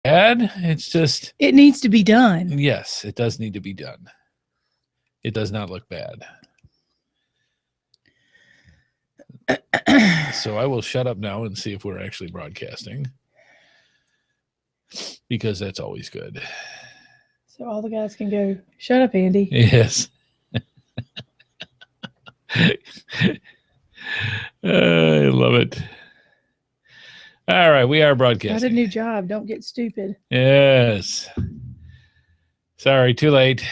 bad. It's just... It needs to be done. Yes, it does need to be done. It does not look bad. So I will shut up now and see if we're actually broadcasting. Because that's always good. So all the guys can go, shut up, Andy. Yes. I love it. All right, we are broadcasting. Got a new job. Don't get stupid. Yes. Sorry, too late.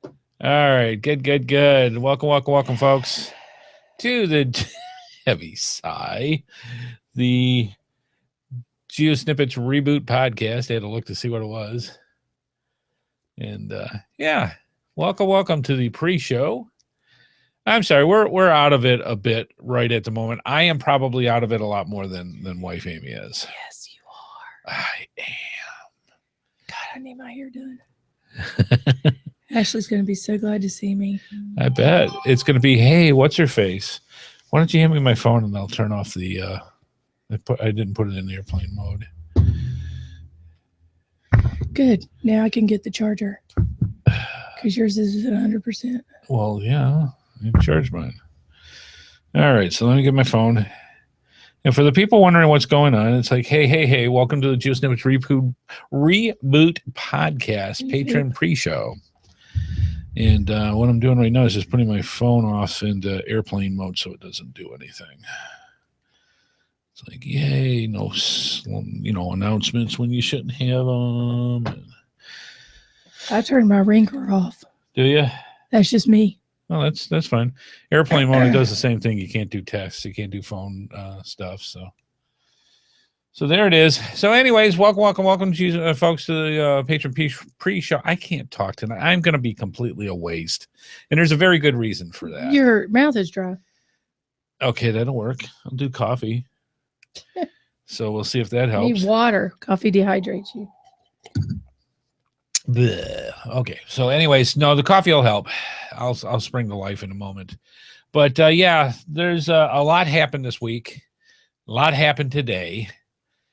All right, good. Welcome, folks, to the heavy sigh, the GeoSnippits Reboot Podcast. I had to look to see what it was. And yeah, welcome to the pre-show. I'm sorry, we're out of it a bit right at the moment. I am probably out of it a lot more than wife Amy is. Yes, you are. I am. God, I need my hair done. Ashley's going to be so glad to see me. I bet. It's going to be, hey, what's her face? Why don't you hand me my phone and I'll turn off the, I didn't put it in the airplane mode. Good. Now I can get the charger. Because yours is at 100%. Well, yeah. I charge mine. All right, so let me get my phone. And for the people wondering what's going on, it's like, hey, welcome to the GeoSnippits Reboot Podcast, Patreon pre-show. And what I'm doing right now is just putting my phone off into airplane mode so it doesn't do anything. It's like, yay, no, announcements when you shouldn't have them. I turned my ringer off. Do you? That's just me. Well, that's fine. Airplane mode does the same thing. You can't do text. You can't do phone stuff. So there it is. So anyways, welcome, folks, to the Patron pre-show. I can't talk tonight. I'm going to be completely a waste. And there's a very good reason for that. Your mouth is dry. Okay, that'll work. I'll do coffee. So we'll see if that helps. Need water. Coffee dehydrates you. Bleh. Okay. So anyways, no, the coffee will help. I'll spring to life in a moment. But yeah, there's a lot happened this week. A lot happened today.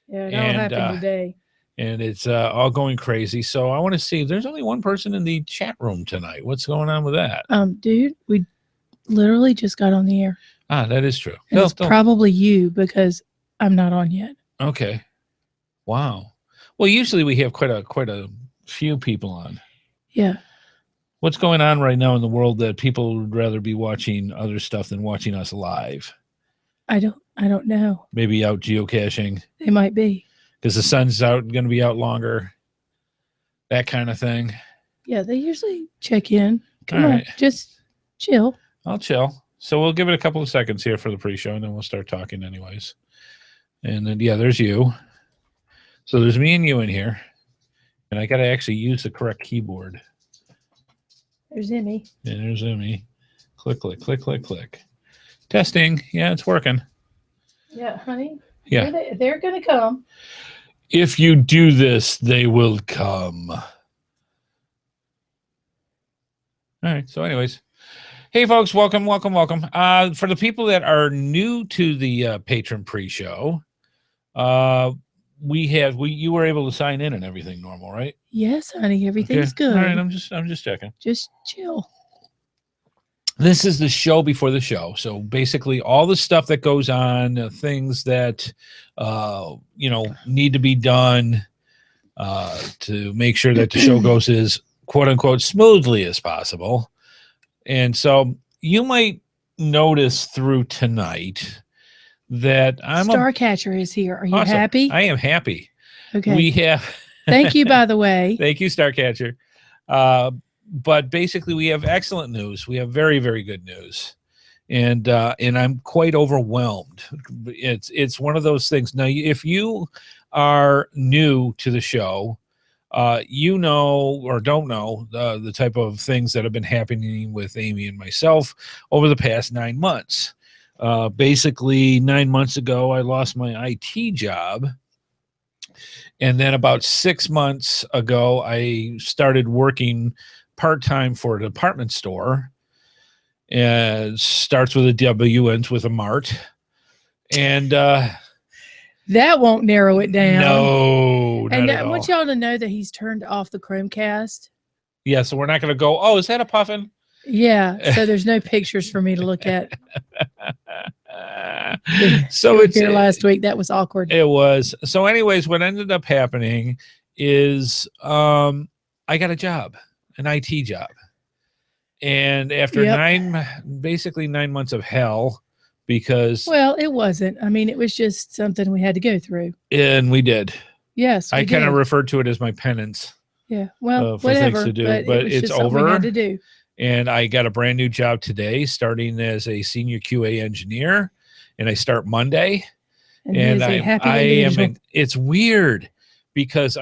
Yeah, it all happened today. And it's all going crazy. So I want to see, there's only one person in the chat room tonight. What's going on with that? Dude, we literally just got on the air. Ah, that is true. It's probably you because I'm not on yet. Okay. Wow. Well, usually we have quite a few people on. Yeah. What's going on right now in the world that people would rather be watching other stuff than watching us live? I don't know. Maybe out geocaching. They might be. Because the sun's going to be out longer. That kind of thing. Yeah, they usually check in. Come All on, right. just chill. I'll chill. So we'll give it a couple of seconds here for the pre-show, and then we'll start talking anyways. And then, yeah, there's you. So there's me and you in here. And I got to actually use the correct keyboard. There's Emmy. And there's Emmy. Click. Testing. Yeah, it's working. Yeah, honey. Yeah. They're going to come. If you do this, they will come. All right. So anyways. Hey, folks. Welcome. For the people that are new to the Patron pre-show, you were able to sign in and everything normal, right? Yes, honey. Everything's good. All right. I'm just checking. Just chill. This is the show before the show. So basically all the stuff that goes on, things that, need to be done to make sure that the show goes as quote unquote smoothly as possible. And so you might notice through tonight that Starcatcher is here. Are you awesome. happy? I am happy. Okay. We have. Thank you, by the way. Thank you, Starcatcher. But basically, we have excellent news. We have very, very good news, and I'm quite overwhelmed. It's one of those things. Now, if you are new to the show, you know or don't know the type of things that have been happening with Amy and myself over the past 9 months. Basically, 9 months ago, I lost my IT job. And then about 6 months ago, I started working part-time for a department store. And starts with a W, ends with a Mart. And That won't narrow it down. No, not And at I all. want y'all to know that he's turned off the Chromecast. Yeah, so we're not going to go, oh, is that a puffin? Yeah, so there's no pictures for me to look at. So you were it's here last week. That was awkward. It was. So anyways, what ended up happening is I got a job, an IT job. And after basically 9 months of hell, because well, it wasn't. I mean, it was just something we had to go through. And we did. Yes, I kind of referred to it as my penance. Yeah, well, for whatever. things to do, but but it was it's just something over. we had to do. And I got a brand new job today, starting as a senior QA engineer, and I start Monday. And it's weird because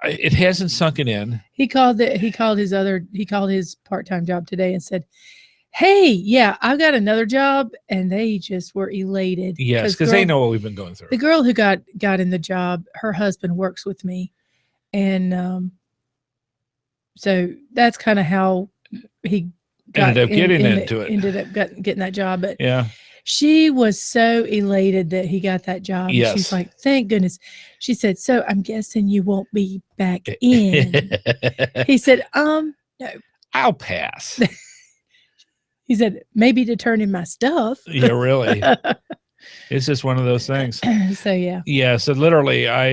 it hasn't sunken in. He called his part-time job today and said, hey, yeah, I've got another job. And they just were elated. Yes, because they know what we've been going through. The girl who got in the job, her husband works with me. And so that's kind of how he ended up getting that job. But yeah, she was so elated that he got that job. Yes. She's like, thank goodness. She said, so I'm guessing you won't be back in. He said, no. I'll pass. He said, maybe to turn in my stuff. Yeah, really. It's just one of those things. So yeah. Yeah. So literally I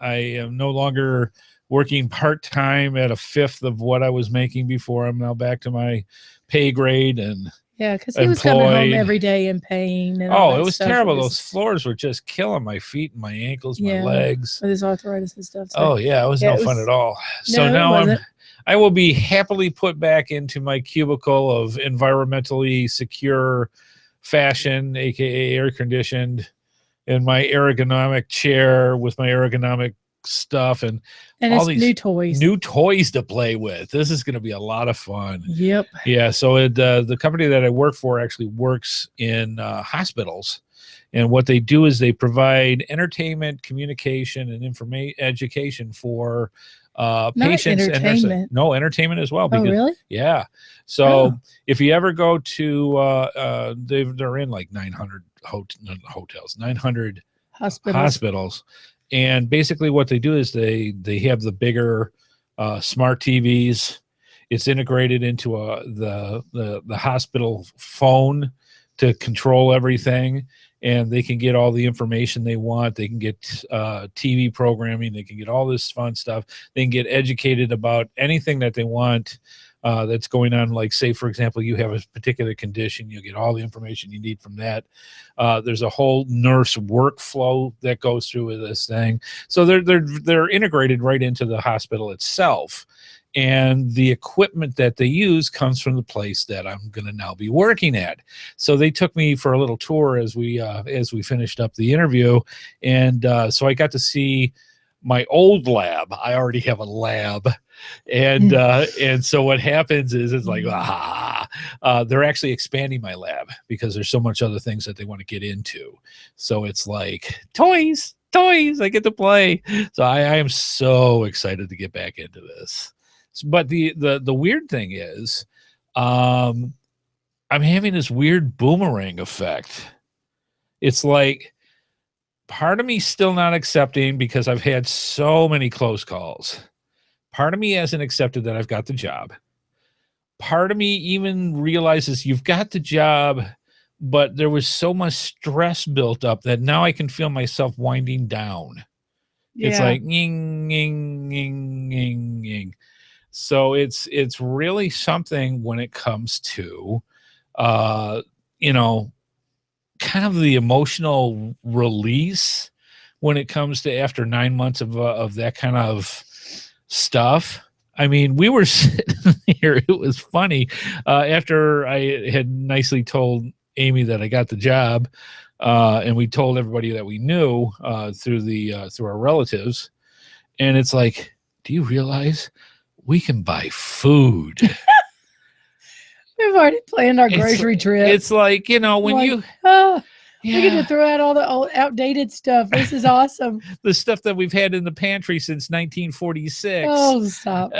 am no longer working part-time at a fifth of what I was making before. I'm now back to my pay grade. And yeah, because he was coming home every day in pain. And it was terrible. Those floors were just killing my feet and my ankles, my legs. With his arthritis and stuff. So. It was no fun at all. So now I will be happily put back into my cubicle of environmentally secure fashion, aka air conditioned, in my ergonomic chair with my ergonomic stuff and all these new toys to play with. This is going to be a lot of fun. Yep. Yeah. So the company that I work for actually works in hospitals, and what they do is they provide entertainment, communication, and education for patients and nurses. No, entertainment as well. Because, really? Yeah. So if you ever go to they're in like 900 hotels, 900 hospitals. And basically what they do is they have the bigger smart TVs. It's integrated into the hospital phone to control everything. And they can get all the information they want. They can get TV programming. They can get all this fun stuff. They can get educated about anything that they want that's going on. Like, say, for example, you have a particular condition. You'll get all the information you need from that. There's a whole nurse workflow that goes through with this thing. So they're integrated right into the hospital itself. And the equipment that they use comes from the place that I'm going to now be working at. So they took me for a little tour as we finished up the interview. And so I got to see my old lab. I already have a lab. And so what happens is it's like, they're actually expanding my lab because there's so much other things that they want to get into. So it's like toys, I get to play. So I am so excited to get back into this. But the weird thing is, I'm having this weird boomerang effect. It's like part of me still not accepting because I've had so many close calls. Part of me hasn't accepted that I've got the job. Part of me even realizes you've got the job, but there was so much stress built up that now I can feel myself winding down. Yeah. It's like, ying, ying, ying, ying, ying. So it's really something when it comes to, kind of the emotional release when it comes to after 9 months of that kind of stuff. I mean, we were sitting here. It was funny. After I had nicely told Amy that I got the job, and we told everybody that we knew through our relatives, and it's like, do you realize we can buy food? We've already planned our grocery trip. It's like, when We get to throw out all the old outdated stuff. This is awesome. The stuff that we've had in the pantry since 1946. Oh, stop.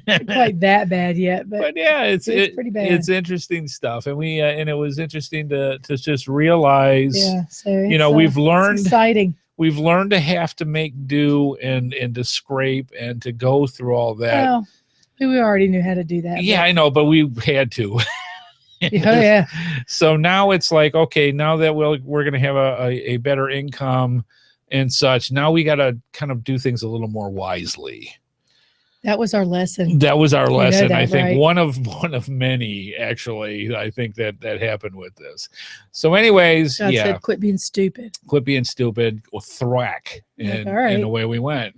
Not quite that bad yet, but yeah, it's pretty bad. It's interesting stuff, and we and it was interesting to just realize. Yeah, so we've learned. It's exciting. We've learned to have to make do and to scrape and to go through all that. Well, we already knew how to do that. Yeah, I know, but we had to. Yeah. So now it's like, okay, now that we're going to have a better income and such, now we got to kind of do things a little more wisely. That was our lesson. That was our lesson. That, I think right? one of many, actually. I think that happened with this. So, anyways, God said, quit being stupid. Quit being stupid, or thwack, and away we went.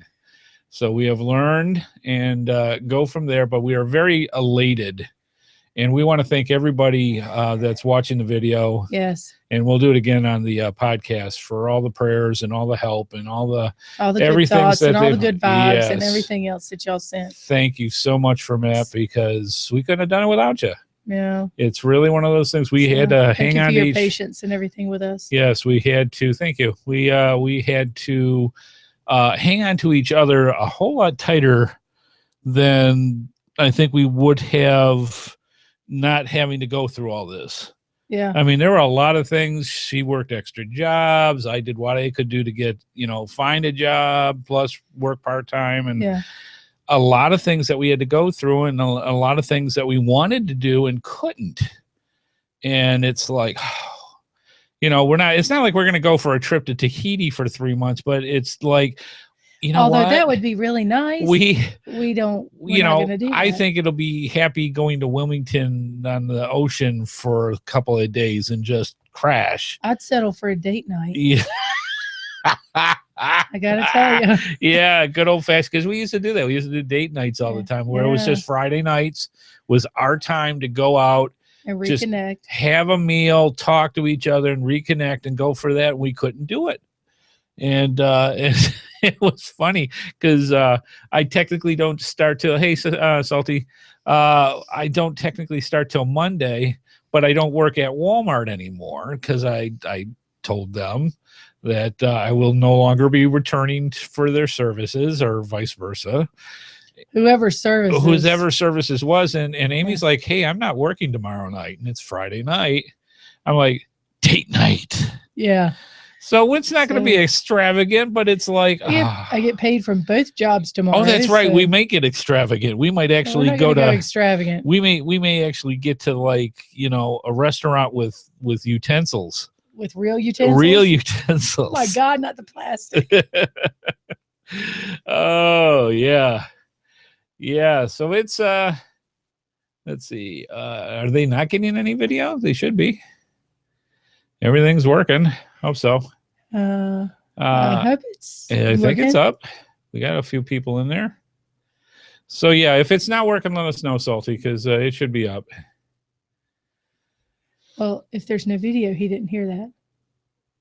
So we have learned and go from there. But we are very elated. And we want to thank everybody that's watching the video. Yes. And we'll do it again on the podcast for all the prayers and all the help and all the good thoughts and all the good vibes and everything else that y'all sent. Thank you so much for that, because we couldn't have done it without you. Yeah. It's really one of those things we had to hang on to your patience and everything with us. Yes, we had to. Thank you. We had to hang on to each other a whole lot tighter than I think we would have, not having to go through all this. Yeah. I mean, there were a lot of things. She worked extra jobs. I did what I could do to get, find a job, plus work part-time. And a lot of things that we had to go through, and a lot of things that we wanted to do and couldn't. And it's like, it's not like we're going to go for a trip to Tahiti for 3 months, but it's like, although that would be really nice. We're not going to do that. I think it'll be happy going to Wilmington on the ocean for a couple of days and just crash. I'd settle for a date night. Yeah. I got to tell you. Yeah, good old fashioned, because we used to do that. We used to do date nights all the time, where it was just Friday nights was our time to go out and reconnect, have a meal, talk to each other, and reconnect and go for that. We couldn't do it. And it was funny because I technically don't start till, hey, Salty, I don't technically start till Monday, but I don't work at Walmart anymore because I told them that I will no longer be returning for their services, or vice versa. Whoever services was. And Amy's like, hey, I'm not working tomorrow night. And it's Friday night. I'm like, date night. Yeah. So it's not going to be extravagant, but it's like, I get paid from both jobs tomorrow. Oh, that's right. We make it extravagant. We might actually go extravagant. We may actually get to, like, a restaurant with utensils. With real utensils? Real utensils. Oh my God, not the plastic. Oh, yeah. Yeah. So it's, let's see. Are they not getting any video? They should be. Everything's working. Hope so. I hope it's I think it's up. We got a few people in there. So, yeah, if it's not working, let us know, Salty, because it should be up. Well, if there's no video, he didn't hear that.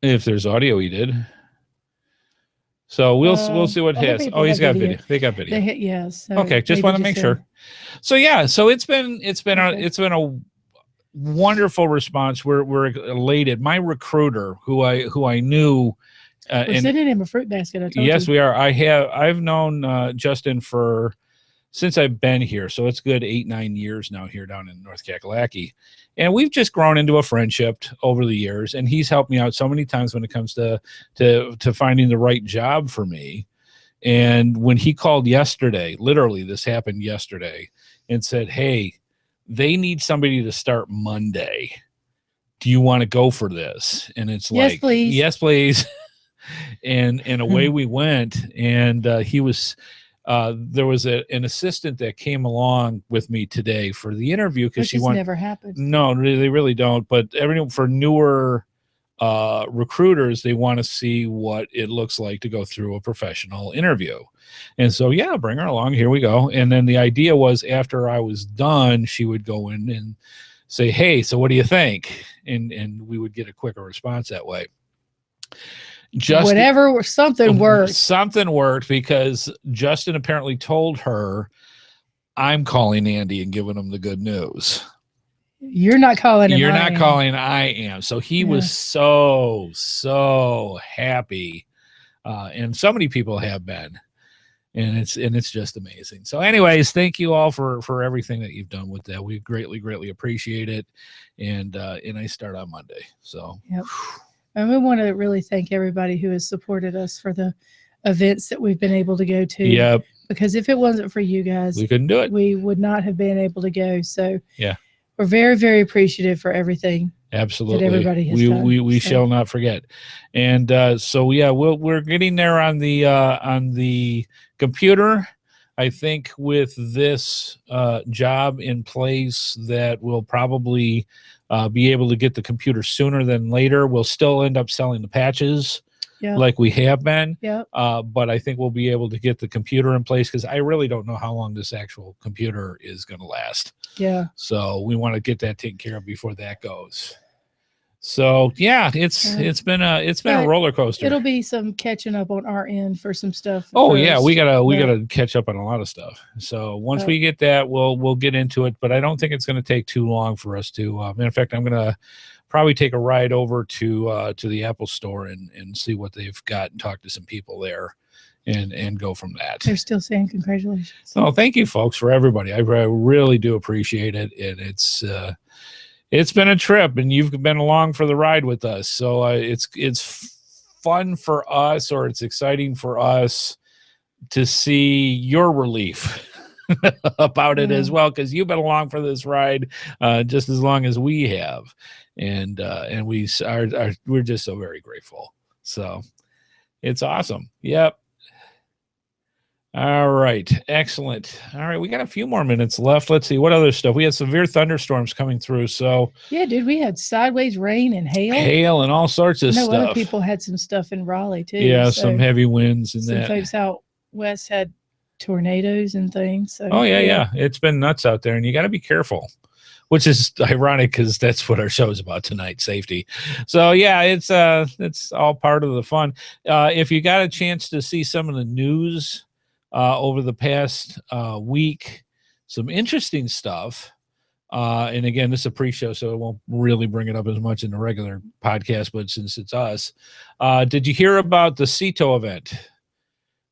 If there's audio, he did. So we'll see what has. Oh, he's got video. They got video. Yes. Okay, just want to make sure. So yeah, so it's been a wonderful response. We're elated. My recruiter, who I knew, we're sending him a fruit basket. I told you. Yes, we are. I've known Justin since I've been here, so it's good 8-9 years now here down in North Kakalaki, and we've just grown into a friendship over the years. And he's helped me out so many times when it comes to finding the right job for me. And when he called yesterday, literally this happened yesterday, and said, hey, they need somebody to start Monday. Do you want to go for this? And it's yes, like, please. Yes, please. and away we went. And he was, there was an assistant that came along with me today for the interview, because she never happened. No, they really don't. But everyone, for newer recruiters, they want to see what it looks like to go through a professional interview. And so, yeah, bring her along. Here we go. And then the idea was, after I was done, she would go in and say, hey, so what do you think? And we would get a quicker response that way. Something worked. Something worked, because Justin apparently told her, I'm calling Andy and giving him the good news. You're not calling him. You're not calling. I am. So he was so happy, and so many people have been, and it's just amazing. So, anyways, thank you all for everything that you've done with that. We greatly appreciate it, and I start on Monday. So, and we want to really thank everybody who has supported us for the events that we've been able to go to. Yep. Because if it wasn't for you guys, we couldn't do it. We would not have been able to go. So we're very appreciative for everything. Absolutely, that everybody has done. We shall not forget. And we're getting there on the computer. I think with this job in place, that we'll probably be able to get the computer sooner than later. We'll still end up selling the patches. Like we have been. But I think we'll be able to get the computer in place, because I really don't know how long this actual computer is going to last. So we want to get that taken care of before that goes. So it's been a roller coaster. It'll be some catching up on our end for some stuff. Oh first. We gotta catch up on a lot of stuff. So once we get that, we'll get into it. But I don't think it's going to take too long for us to. In fact, I'm gonna probably take a ride over to the Apple store and see what they've got and talk to some people there and go from that. They're still saying congratulations. Oh, thank you folks, for everybody. I really do appreciate it. And it's been a trip, and you've been along for the ride with us. So it's fun for us, or it's exciting for us to see your relief about it as well, because you've been along for this ride just as long as we have. And we're just so very grateful. So it's awesome. Yep. All right. Excellent. All right. We got a few more minutes left. Let's see what other stuff. We had severe thunderstorms coming through. So dude, we had sideways rain and hail and all sorts of stuff. Other people had some stuff in Raleigh too. Yeah. So some heavy winds and some folks out west had tornadoes and things. So it's been nuts out there, and you got to be careful. Which is ironic, because that's what our show is about tonight, safety. So it's all part of the fun. If you got a chance to see some of the news over the past week, some interesting stuff. And again, this is a pre-show, so it won't really bring it up as much in the regular podcast. But since it's us, did you hear about the CETO event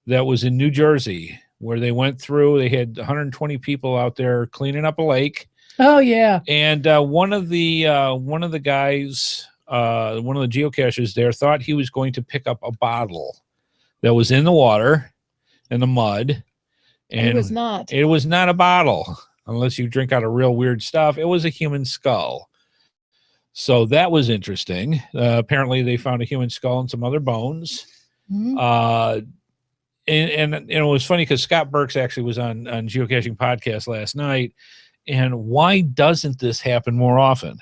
that was in New Jersey, where they went through? They had 120 people out there cleaning up a lake. Oh yeah. And one of the guys, one of the geocachers there, thought he was going to pick up a bottle that was in the water, in the mud. And it was not. It was not a bottle, unless you drink out of real weird stuff. It was a human skull. So that was interesting. Apparently they found a human skull and some other bones. And it was funny, because Scott Burks actually was on Geocaching Podcast last night. And why doesn't this happen more often?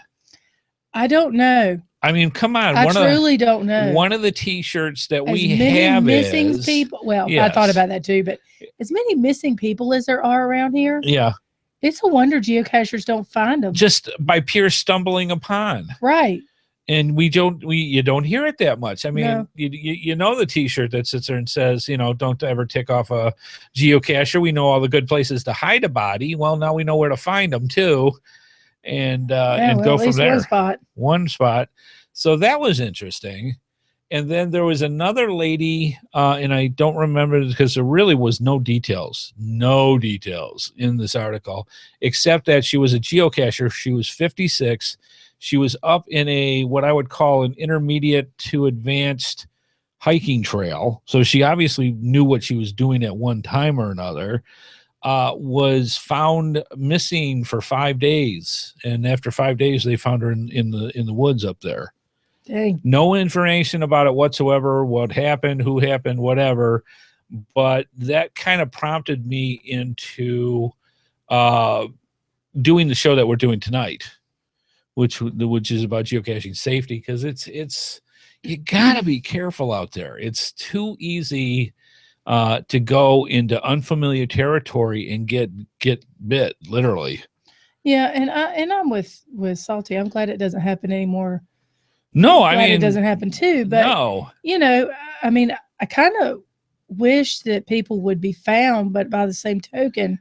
I don't know. I mean, come on. I truly don't know. One of the T-shirts that we have missing people. Well, I thought about that too, but as many missing people as there are around here. Yeah. It's a wonder geocachers don't find them. Just by pure stumbling upon. Right. And you don't hear it that much. I mean, you know the T-shirt that sits there and says, don't ever tick off a geocacher. We know all the good places to hide a body. Well, now we know where to find them too, and go from there. One spot. So that was interesting. And then there was another lady, and I don't remember, because there really was no details in this article, except that she was a geocacher. She was 56. She was up in what I would call an intermediate to advanced hiking trail. So she obviously knew what she was doing at one time or another. Was found missing for 5 days. And after 5 days, they found her in the woods up there. Dang. No information about it whatsoever, what happened, who happened, whatever. But that kind of prompted me into doing the show that we're doing tonight, which is about geocaching safety, because it's you gotta be careful out there. It's too easy to go into unfamiliar territory and get bit, literally. Yeah, and I'm with Salty. I'm glad it doesn't happen anymore. No, I mean, it doesn't happen too. But no, I mean, I kind of wish that people would be found, but by the same token,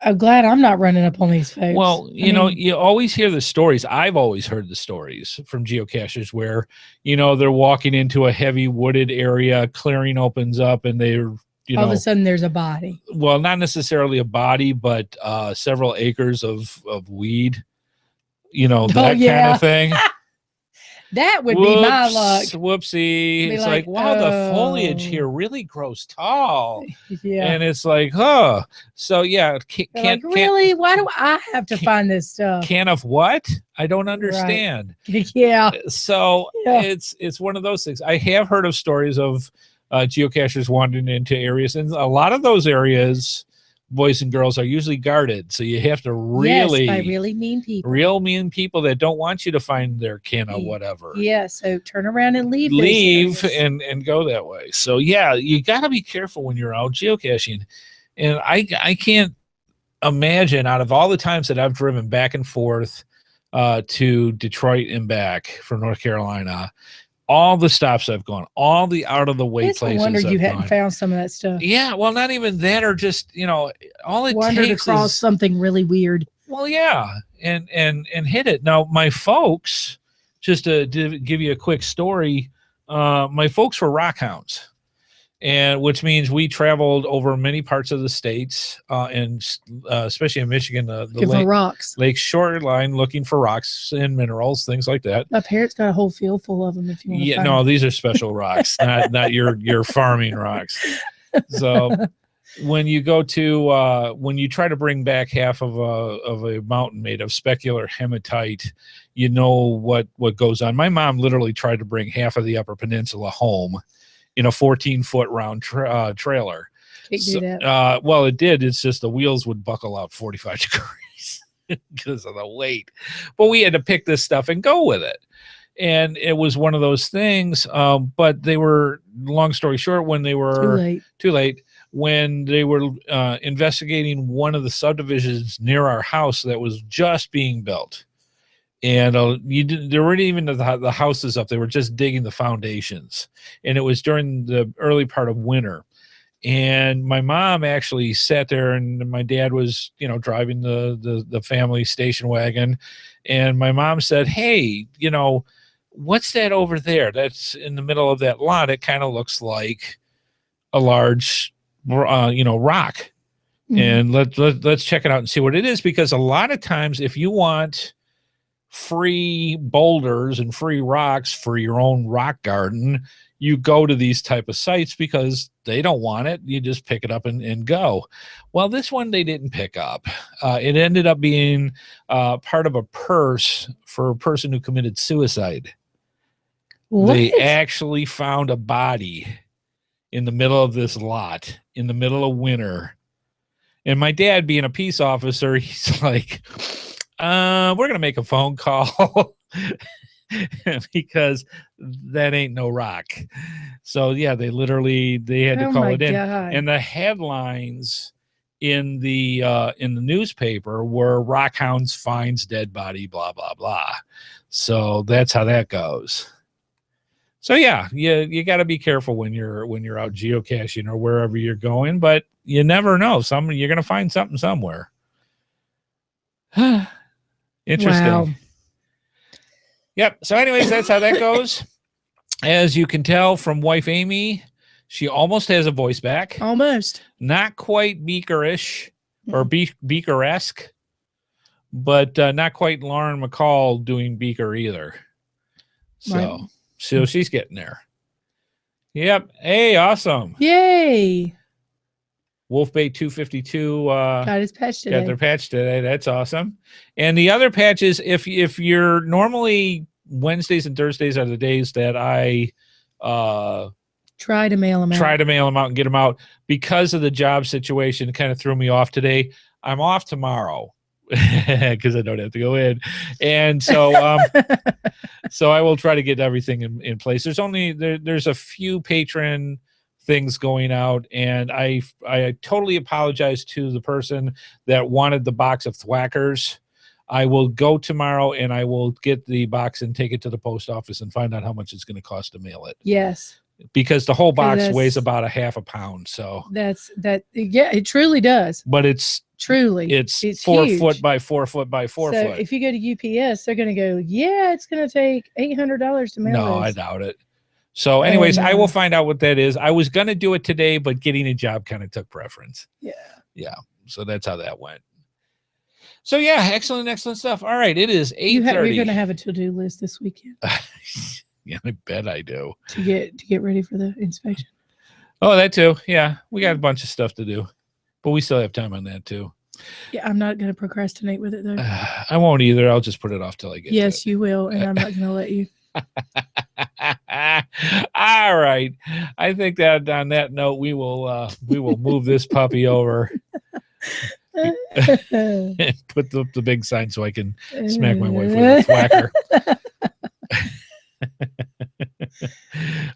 I'm glad I'm not running up on these folks. Well, you know, you always hear the stories. I've always heard the stories from geocachers where, you know, they're walking into a heavy wooded area, clearing opens up, and they're, you know, all of a sudden there's a body. Well, not necessarily a body, but several acres of weed, you know, that kind of thing. That would be my luck. Whoopsie. It's like, wow, the foliage here really grows tall. Yeah. And it's like, huh. So, yeah. Really? Why do I have to find this stuff? Can of what? I don't understand. Right. Yeah. So, it's one of those things. I have heard of stories of geocachers wandering into areas. And a lot of those areas, boys and girls, are usually guarded, so you have to really, by really mean people, that don't want you to find their kin or whatever. Yeah, so turn around and leave and go that way. So yeah, you got to be careful when you're out geocaching. And I can't imagine, out of all the times that I've driven back and forth to Detroit and back from North Carolina, all the stops I've gone, all the out of the way places. No wonder you hadn't found some of that stuff. Yeah, well, not even that, or just, you know, all it wandered takes across something really weird. Well, yeah, and hit it. Now, my folks, just to give you a quick story, my folks were rock hounds, and which means we traveled over many parts of the states, and especially in Michigan, the rocks, lake shoreline, looking for rocks and minerals, things like that. My parents got a whole field full of them. If you want to find them. These are special rocks, not your farming rocks. So when you go to when you try to bring back half of a mountain made of specular hematite, you know what goes on. My mom literally tried to bring half of the Upper Peninsula home in a 14-foot round trailer. Can't do that. Well, it did. It's just the wheels would buckle out 45 degrees because of the weight. But we had to pick this stuff and go with it. And it was one of those things. But they were, long story short, when they were too late, when they were investigating one of the subdivisions near our house that was just being built. And there weren't even the houses up. They were just digging the foundations. And it was during the early part of winter. And my mom actually sat there, and my dad was, you know, driving the family station wagon. And my mom said, hey, you know, what's that over there? That's in the middle of that lot. It kind of looks like a large, you know, rock. Mm-hmm. And let's check it out and see what it is. Because a lot of times, if you want free boulders and free rocks for your own rock garden, you go to these type of sites because they don't want it. You just pick it up and go. Well, this one they didn't pick up. It ended up being part of a purse for a person who committed suicide. What? They actually found a body in the middle of this lot in the middle of winter. And my dad, being a peace officer, he's like, we're going to make a phone call because that ain't no rock. So yeah, they had to call it in. And the headlines in the newspaper were "Rock Hounds finds dead body, blah, blah, blah." So that's how that goes. So yeah, you got to be careful when you're out geocaching or wherever you're going, but you never know. You're going to find something somewhere. Interesting. Wow. Yep. So anyways, that's how that goes. As you can tell from wife Amy, she almost has a voice back. Almost. Not quite Beaker-ish or Beaker-esque, but not quite Lauren McCall doing Beaker either. So she's getting there. Yep. Hey, awesome. Yay. Wolfbait 252 got his patch today. Got their patch today. That's awesome. And the other patches, if you're normally Wednesdays and Thursdays are the days that I try to mail them out and get them out. Because of the job situation, it kind of threw me off today. I'm off tomorrow because I don't have to go in. And so so I will try to get everything in place. There's a few patron things going out, and I totally apologize to the person that wanted the box of thwackers. I will go tomorrow and I will get the box and take it to the post office and find out how much it's going to cost to mail it. Yes. because the whole box weighs about a half a pound. So yeah, it truly does. But it's 4 huge. Foot by 4 foot by 4 so foot. If you go to UPS, they're going to go, yeah, it's going to take $800 to mail No, this. I doubt it. So anyways, I will find out what that is. I was going to do it today, but getting a job kind of took preference. Yeah. So that's how that went. So yeah, excellent stuff. All right, it is 8:30. You're going to have a to-do list this weekend. Yeah, I bet I do. To get ready for the inspection. Oh, that too. Yeah, we got a bunch of stuff to do, but we still have time on that too. Yeah, I'm not going to procrastinate with it though. I won't either. I'll just put it off till I get. Yes, you will, and I'm not going to let you. All right. I think that on that note, we will move this puppy over and put the big sign so I can smack my wife with a whacker.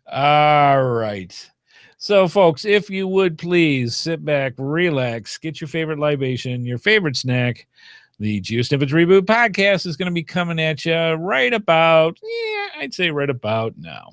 All right. So, folks, if you would please sit back, relax, get your favorite libation, your favorite snack. The GeoSnippits Reboot Podcast is going to be coming at you right about now.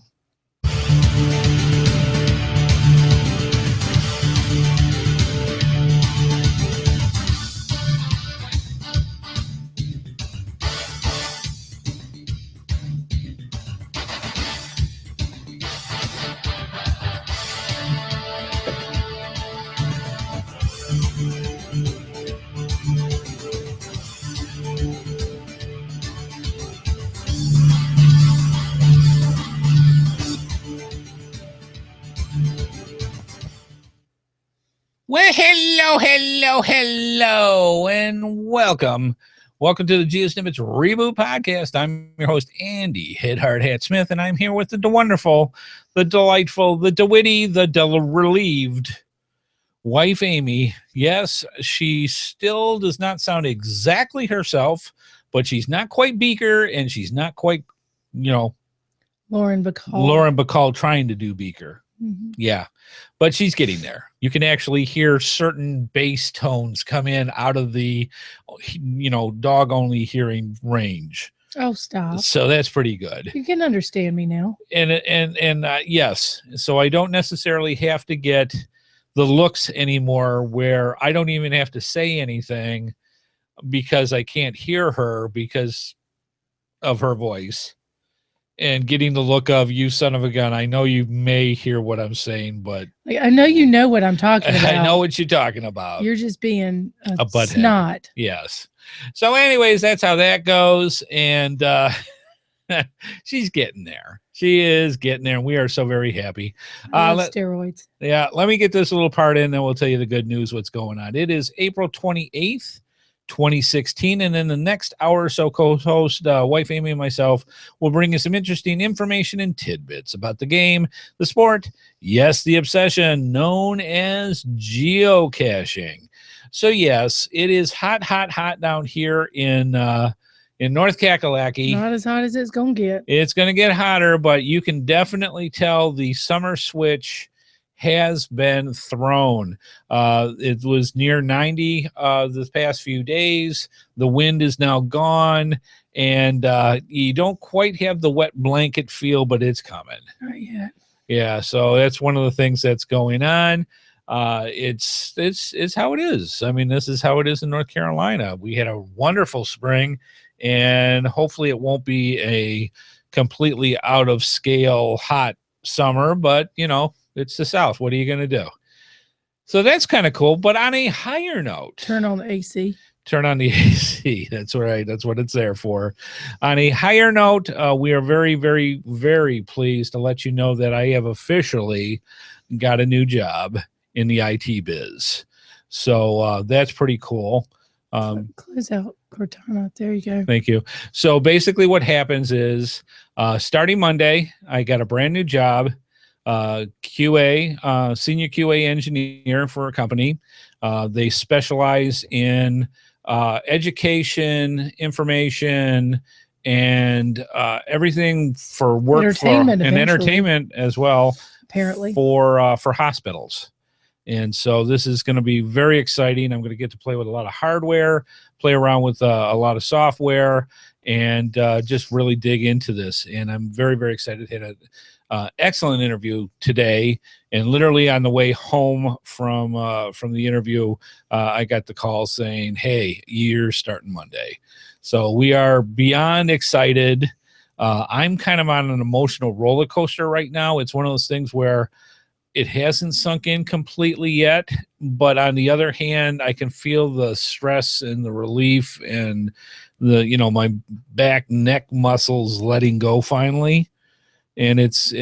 Well, hello, and welcome. Welcome to the GeoSnippits Reboot Podcast. I'm your host, Andy HeadHardHat Smith, and I'm here with the wonderful, the delightful, the DeWitty, the relieved wife, Amy. Yes, she still does not sound exactly herself, but she's not quite Beaker, and she's not quite, Lauren Bacall trying to do Beaker. Mm-hmm. Yeah, but she's getting there. You can actually hear certain bass tones come in out of the, dog only hearing range. Oh, stop. So that's pretty good. You can understand me now. And yes. So I don't necessarily have to get the looks anymore where I don't even have to say anything because I can't hear her because of her voice. And getting the look of, you son of a gun, I know you may hear what I'm saying, but I know you know what I'm talking about. I know what you're talking about. You're just being a butthead. Snot. Yes. So anyways, that's how that goes. And she's getting there. She is getting there. And we are so very happy. Steroids. Yeah. Let me get this little part in, then we'll tell you the good news, what's going on. It is April 28th. 2016, and in the next hour or so, co-host wife Amy and myself will bring you some interesting information and tidbits about the game, the sport, yes, the obsession known as geocaching. So yes, it is hot down here in North Kakalaki. Not as hot as it's gonna get. It's gonna get hotter, but you can definitely tell the summer switch has been thrown. It was near 90 this past few days. The wind is now gone, and you don't quite have the wet blanket feel, but it's coming. Not yet. Yeah, so that's one of the things that's going on. It's how it is. I mean, this is how it is in North Carolina. We had a wonderful spring, and hopefully it won't be a completely out of scale hot summer, but it's the South. What are you going to do? So that's kind of cool. But on a higher note, turn on the AC. Turn on the AC. That's right. That's what it's there for. On a higher note, we are very, very, very pleased to let you know that I have officially got a new job in the IT biz. So that's pretty cool. Close out Cortana. There you go. Thank you. So basically what happens is starting Monday, I got a brand new job. QA, senior QA engineer for a company. They specialize in education, information, and everything for workflow and entertainment as well. Apparently, for hospitals. And so this is going to be very exciting. I'm going to get to play with a lot of hardware, play around with a lot of software, and just really dig into this. And I'm very, very excited. Had excellent interview today. And literally on the way home from the interview, I got the call saying, hey, you're starting Monday. So we are beyond excited. I'm kind of on an emotional roller coaster right now. It's one of those things where it hasn't sunk in completely yet, but on the other hand, I can feel the stress and the relief and the, my back, neck muscles letting go finally. And it's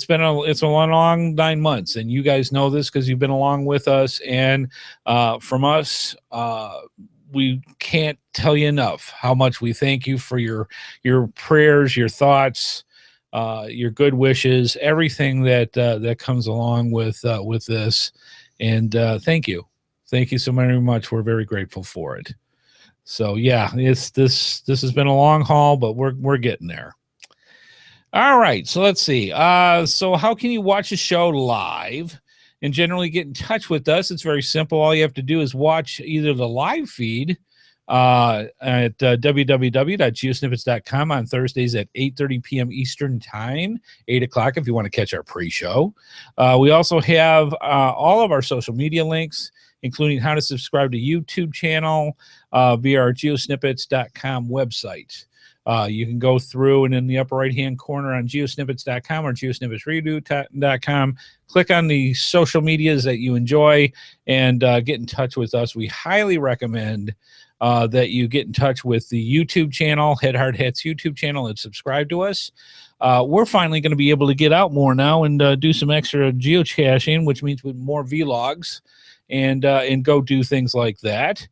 been a long 9 months, and you guys know this because you've been along with us. And from us, we can't tell you enough how much we thank you for your prayers, your thoughts, your good wishes, everything that comes along with this. And thank you so very much. We're very grateful for it. So yeah, this has been a long haul, but we're getting there. All right, so let's see. So how can you watch the show live and generally get in touch with us? It's very simple. All you have to do is watch either the live feed at www.geosnippits.com on Thursdays at 8:30 p.m. Eastern Time, 8 o'clock if you want to catch our pre-show. We also have all of our social media links, including how to subscribe to YouTube channel via our geosnippits.com website. You can go through and in the upper right-hand corner on geosnippits.com or GeoSnippitsReboot.com, click on the social medias that you enjoy and get in touch with us. We highly recommend that you get in touch with the YouTube channel, HeadHardHat's YouTube channel, and subscribe to us. We're finally going to be able to get out more now and do some extra geocaching, which means with more vlogs and go do things like that.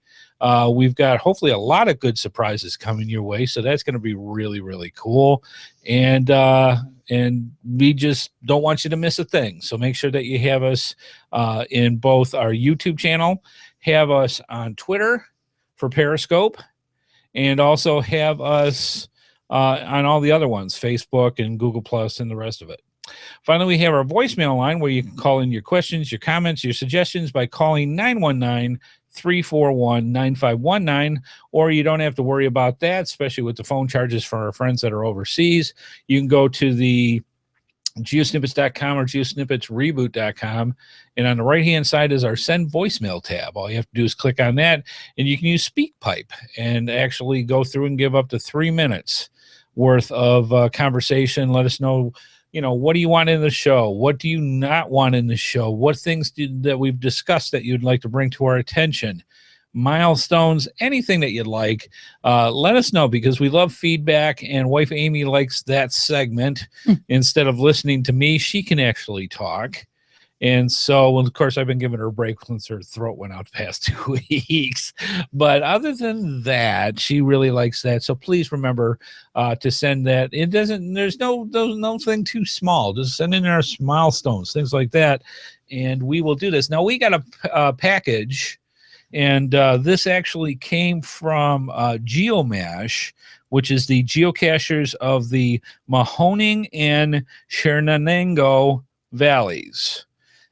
We've got hopefully a lot of good surprises coming your way, so that's going to be really, really cool. And we just don't want you to miss a thing. So make sure that you have us in both our YouTube channel, have us on Twitter for Periscope, and also have us on all the other ones, Facebook and Google Plus and the rest of it. Finally, we have our voicemail line where you can call in your questions, your comments, your suggestions by calling 919-341-9519, or you don't have to worry about that, especially with the phone charges for our friends that are overseas. You can go to the geosnippits.com or geosnippitsreboot.com, and on the right-hand side is our send voicemail tab. All you have to do is click on that, and you can use SpeakPipe and actually go through and give up to 3 minutes worth of conversation. Let us know, what do you want in the show? What do you not want in the show? What things that we've discussed that you'd like to bring to our attention? Milestones, anything that you'd like, let us know, because we love feedback, and wife Amy likes that segment. Instead of listening to me, she can actually talk. And so, of course, I've been giving her a break since her throat went out the past 2 weeks. But other than that, she really likes that. So please remember to send that. There's no thing too small. Just send in our milestones, things like that, and we will do this. Now, we got a package, and this actually came from Geomash, which is the geocachers of the Mahoning and Shenango valleys.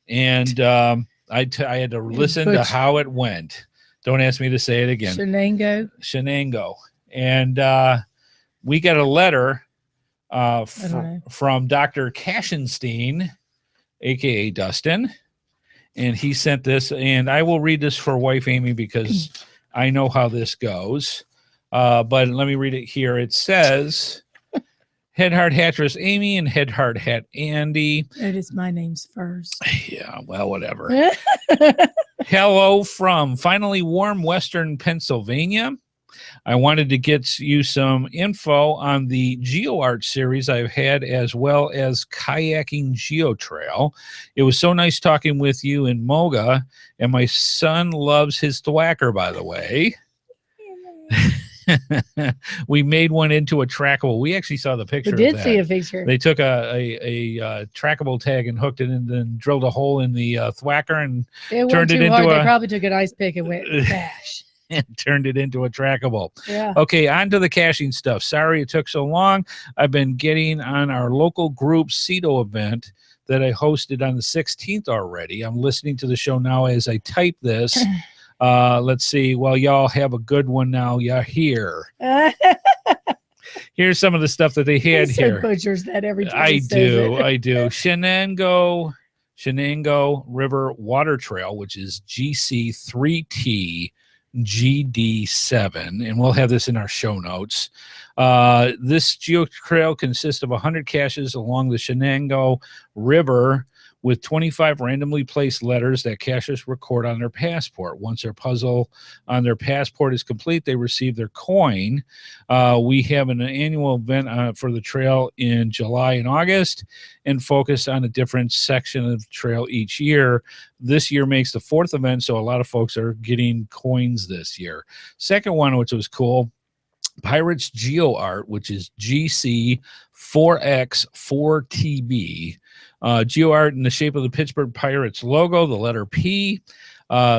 And I had to listen to how it went. Don't ask me to say it again. Shenango. And we got a letter from Dr. Kashenstein, a.k.a. Dustin. And he sent this, and I will read this for wife Amy because I know how this goes. But let me read it here. It says, HeadHardHatress Amy and HeadHardHat Andy. Notice my name's first. Yeah, well, whatever. Hello from finally warm Western Pennsylvania. I wanted to get you some info on the GeoArt series I've had, as well as kayaking GeoTrail. It was so nice talking with you in Moga, and my son loves his thwacker, by the way. We made one into a trackable. We actually saw the picture. We did see a picture. They took a trackable tag and hooked it and then drilled a hole in the thwacker and turned it into They probably took an ice pick and went bash. And turned it into a trackable. Yeah. Okay, on to the caching stuff. Sorry it took so long. I've been getting on our local group CETO event that I hosted on the 16th already. I'm listening to the show now as I type this. Let's see. Well, y'all have a good one now. You're here. Here's some of the stuff that they had here. Butchers that every time. I do. Shenango River Water Trail, which is GC3T GD7, and we'll have this in our show notes. This geo trail consists of 100 caches along the Shenango River with 25 randomly placed letters that caches record on their passport. Once their puzzle on their passport is complete, they receive their coin. We have an annual event for the trail in July and August and focus on a different section of the trail each year. This year makes the 4th event, so a lot of folks are getting coins this year. Second one, which was cool, Pirates Geo Art, which is GC4X4TB. Geo art in the shape of the Pittsburgh Pirates logo, the letter P.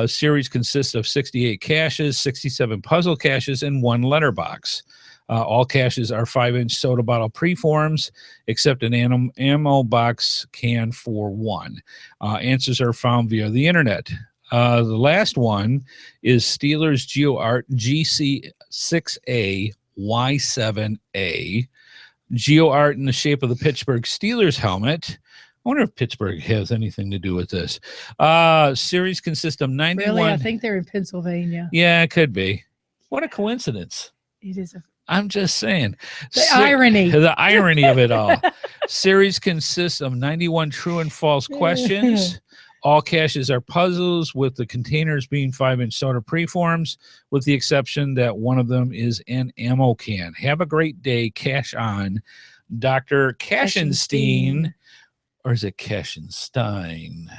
Series consists of 68 caches, 67 puzzle caches, and 1 letterbox. All caches are 5-inch soda bottle preforms, except an ammo box can for 1. Answers are found via the internet. The last one is Steelers Geo Art GC6A Y7A. Geo art in the shape of the Pittsburgh Steelers helmet. I wonder if Pittsburgh has anything to do with this. Series consists of 91. Really? I think they're in Pennsylvania. Yeah, it could be. What a coincidence. It is. I'm just saying. The irony. The irony of it all. Series consists of 91 true and false questions. All caches are puzzles, with the containers being 5-inch soda preforms, with the exception that one of them is an ammo can. Have a great day. Cash on. Dr. Cashenstein. Or is it Cashenstein?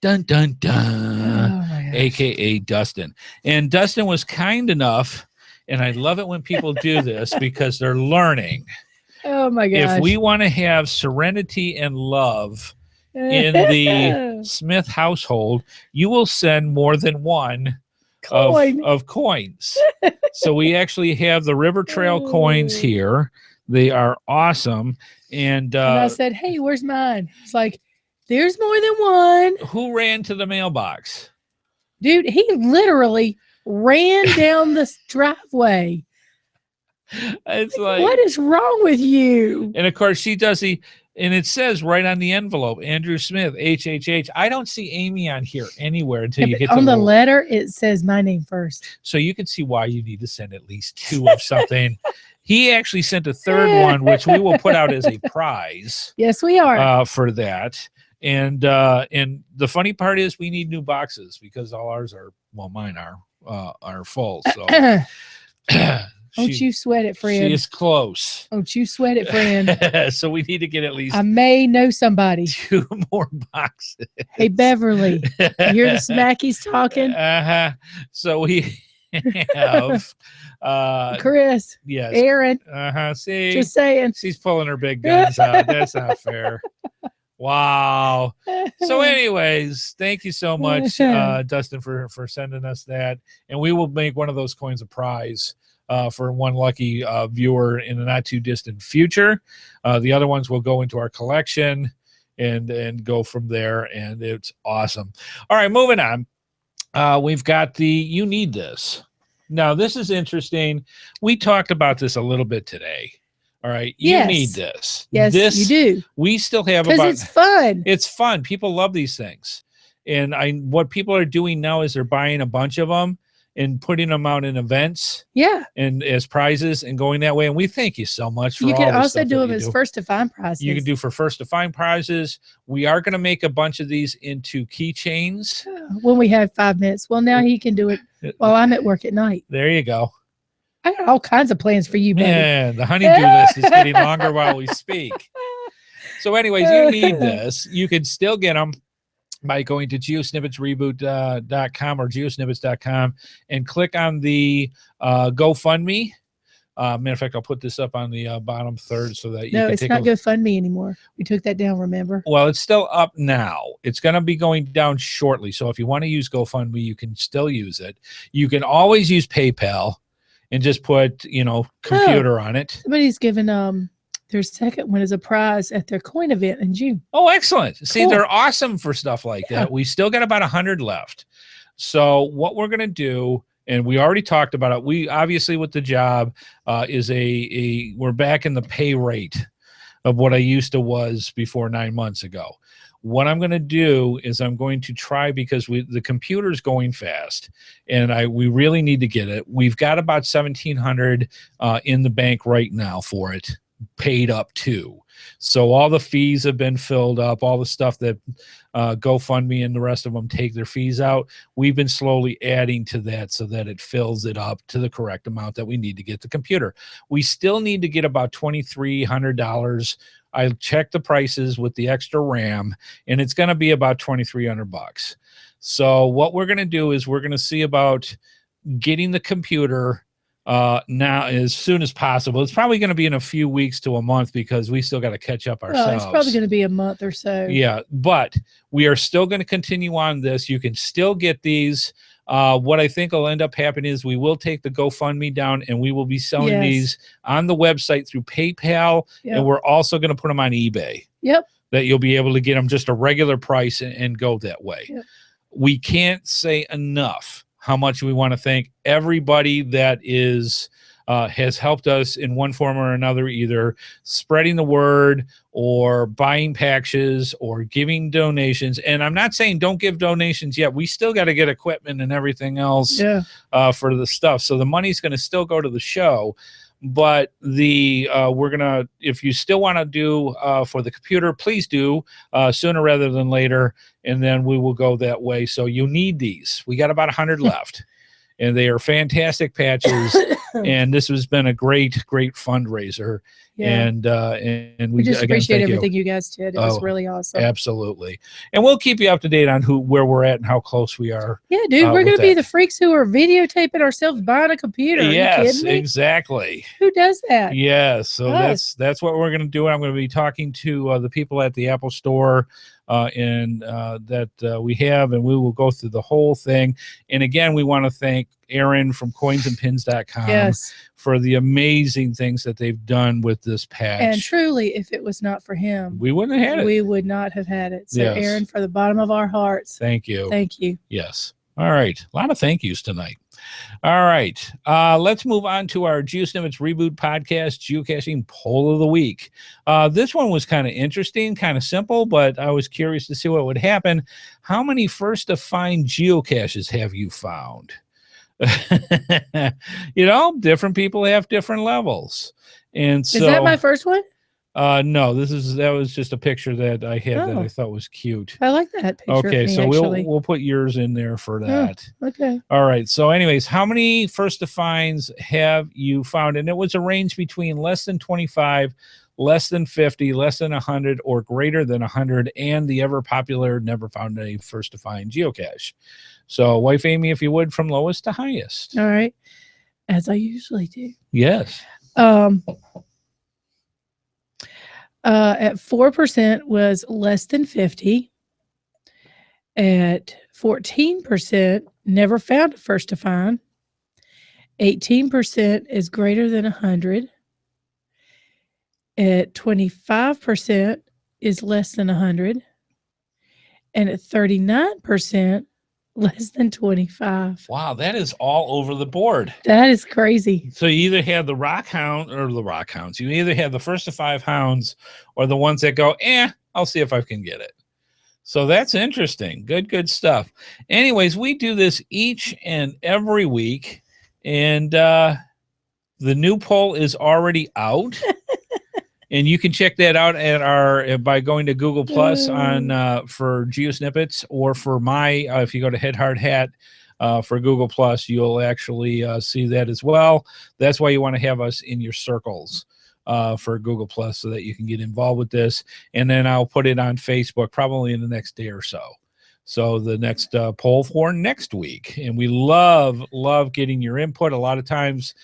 Dun, dun, dun. Oh my gosh. A.K.A. Dustin. And Dustin was kind enough, and I love it when people do this because they're learning. Oh my gosh. If we want to have serenity and love in the Smith household, you will send more than one of coins. So we actually have the River Trail coins here. They are awesome. And I said, hey, where's mine? It's like, there's more than one. Who ran to the mailbox? Dude, he literally ran down the driveway. It's like, what is wrong with you? And of course, she does and it says right on the envelope, Andrew Smith, HHH. I don't see Amy on here anywhere until you get on the letter. It says my name first. So you can see why you need to send at least 2 of something. He actually sent a 3rd one, which we will put out as a prize. Yes, we are. For that. And the funny part is we need new boxes because all ours are, well, mine are full. So don't you sweat it, friend. She is close. Don't you sweat it, friend. So we need to get at least I may know somebody. 2 more boxes. Hey, Beverly, you hear the smackies talking? So we have Chris. Yes. Aaron. See, just saying. She's pulling her big guns out. That's not fair. Wow. So anyways, thank you so much, Dustin, for sending us that. And we will make one of those coins a prize for one lucky viewer in the not too distant future. The other ones will go into our collection and go from there. And it's awesome. All right, moving on. We've got the You Need This. Now, this is interesting. We talked about this a little bit today. All right. You need this. Yes, you do. We still have because it's fun. It's fun. People love these things. And what people are doing now is they're buying a bunch of them and putting them out in events. Yeah. And as prizes and going that way. And we thank you so much for all you can the also stuff do that them as first to find prizes. You can do for first to find prizes. We are going to make a bunch of these into keychains when we have 5 minutes. Well, now he can do it while I'm at work at night. There you go. I got all kinds of plans for you, baby. Man, the honeydew list is getting longer while we speak. So anyways, You Need This. You can still get them by going to GeoSnippitsReboot.com or GeoSnippits.com and click on the GoFundMe. Matter of fact, I'll put this up on the bottom third so that you can it's not GoFundMe anymore. We took that down, remember? Well, it's still up now. It's going to be going down shortly. So if you want to use GoFundMe, you can still use it. You can always use PayPal and just put, computer on it. Somebody's given their second one as a prize at their coin event in June. Oh, excellent. See, they're awesome for stuff like that. We still got about 100 left. So what we're going to do And we already talked about it. We obviously with the job is we're back in the pay rate of what I used to was before 9 months ago. What I'm going to do is I'm going to try, because the computer's going fast and we really need to get it. We've got about $1,700 in the bank right now for it, paid up to. So all the fees have been filled up, all the stuff that GoFundMe and the rest of them take their fees out. We've been slowly adding to that so that it fills it up to the correct amount that we need to get the computer. We still need to get about $2,300. I checked the prices with the extra RAM, and it's going to be about $2,300. So what we're going to do is we're going to see about getting the computer now as soon as possible. It's probably going to be in a few weeks to a month because we still got to catch up ourselves. Well, it's probably going to be a month or so. Yeah, but we are still going to continue on this. You can still get these. What I think will end up happening is we will take the GoFundMe down and we will be selling these on the website through PayPal. Yep. And we're also going to put them on eBay. Yep. That you'll be able to get them just a regular price and go that way. Yep. We can't say enough how much we want to thank everybody that has helped us in one form or another, either spreading the word or buying packages or giving donations. And I'm not saying don't give donations yet. We still got to get equipment and everything else for the stuff. So the money's going to still go to the show. But we're going to, if you still want to do for the computer, please do sooner rather than later. And then we will go that way. So you need these. We got about 100 left. And they are fantastic patches, and this has been a great fundraiser. Yeah. And we just appreciate everything you guys did. It was really awesome. Absolutely. And we'll keep you up to date on where we're at and how close we are. Yeah, dude, we're going to be the freaks who are videotaping ourselves buying a computer. Yes, are you kidding me? Exactly. Who does that? Yes. So that's what we're going to do. I'm going to be talking to the people at the Apple Store that we have, and we will go through the whole thing. And again, we want to thank Aaron from coinsandpins.com for the amazing things that they've done with this patch. And truly, if it was not for him, we wouldn't have had it. We would not have had it. So Aaron, from the bottom of our hearts, thank you. Thank you. Yes. All right. A lot of thank yous tonight. All right. Let's move on to our GeoSnippits Reboot Podcast Geocaching Poll of the Week. This one was kind of interesting, kind of simple, but I was curious to see what would happen. How many first to find geocaches have you found? Different people have different levels. And so, is that my first one? No, that was just a picture that I had that I thought was cute. I like that picture. Okay, so we'll put yours in there for that. Okay. All right. So anyways, how many first to finds have you found? And it was a range between less than 25, less than 50, less than 100, or greater than 100, and the ever popular never found a first to find geocache. So wife Amy, if you would, from lowest to highest. All right. As I usually do. Yes. At 4% was less than 50. At 14%, never found a first to find. 18% is greater than 100. At 25% is less than 100. And at 39%, less than 25. Wow, that is all over the board. That is crazy. So you either have the rock hounds. You either have the first to five hounds or the ones that go, I'll see if I can get it. So that's interesting. Good stuff. Anyways, we do this each and every week, and the new poll is already out. And you can check that out by going to Google Plus for GeoSnippits, or for if you go to HeadHardHat for Google Plus, you'll actually see that as well. That's why you want to have us in your circles for Google Plus, so that you can get involved with this. And then I'll put it on Facebook probably in the next day or so. So the next poll for next week. And we love getting your input. A lot of times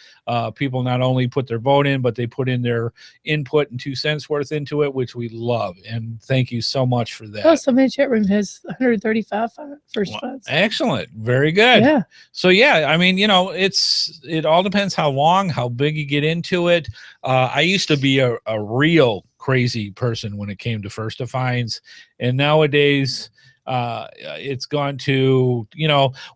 people not only put their vote in, but they put in their input and 2 cents worth into it, which we love. And thank you so much for that. Oh, somebody in the chat room has 135 first finds. Excellent. Very good. Yeah. So, I mean, it all depends how big you get into it. I used to be a real crazy person when it came to first to finds. And nowadays, it's gone to,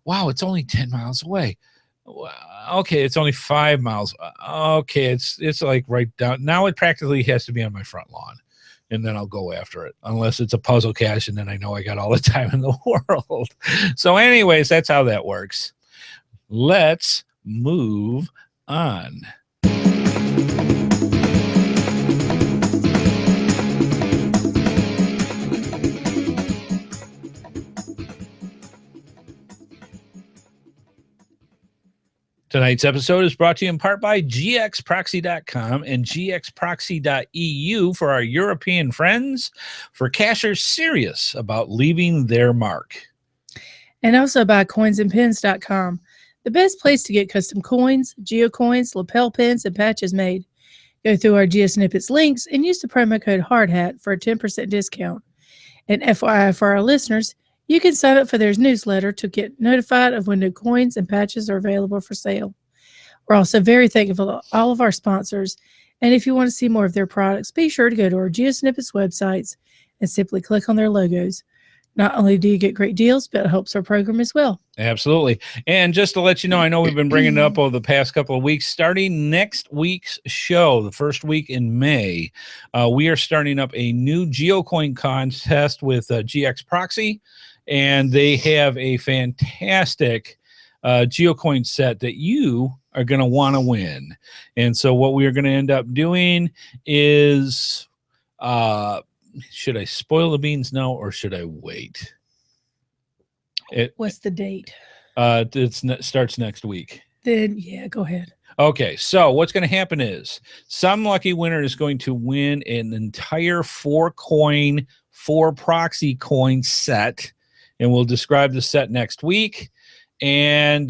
wow, it's only 10 miles away. Okay, it's only 5 miles. Okay, it's like right down. Now it practically has to be on my front lawn, and then I'll go after it, unless it's a puzzle cache, and then I know I got all the time in the world. So anyways, that's how that works. Let's move on. Tonight's episode is brought to you in part by gxproxy.com and gxproxy.eu for our European friends, for cachers serious about leaving their mark. And also by coinsandpins.com, the best place to get custom coins, geocoins, lapel pins, and patches made. Go through our GeoSnippits links and use the promo code HeadHardHat for a 10% discount. And FYI for our listeners, you can sign up for their newsletter to get notified of when new coins and patches are available for sale. We're also very thankful to all of our sponsors. And if you want to see more of their products, be sure to go to our GeoSnippits websites and simply click on their logos. Not only do you get great deals, but it helps our program as well. Absolutely. And just to let you know, I know we've been bringing it up over the past couple of weeks. Starting next week's show, the first week in May, we are starting up a new GeoCoin contest with GX Proxy. And they have a fantastic GeoCoin set that you are going to want to win. And so what we are going to end up doing is, should I spoil the beans now or should I wait? What's the date? It starts next week. Then, yeah, go ahead. Okay, so what's going to happen is some lucky winner is going to win an entire 4-coin, 4-proxy coin set. And we'll describe the set next week. And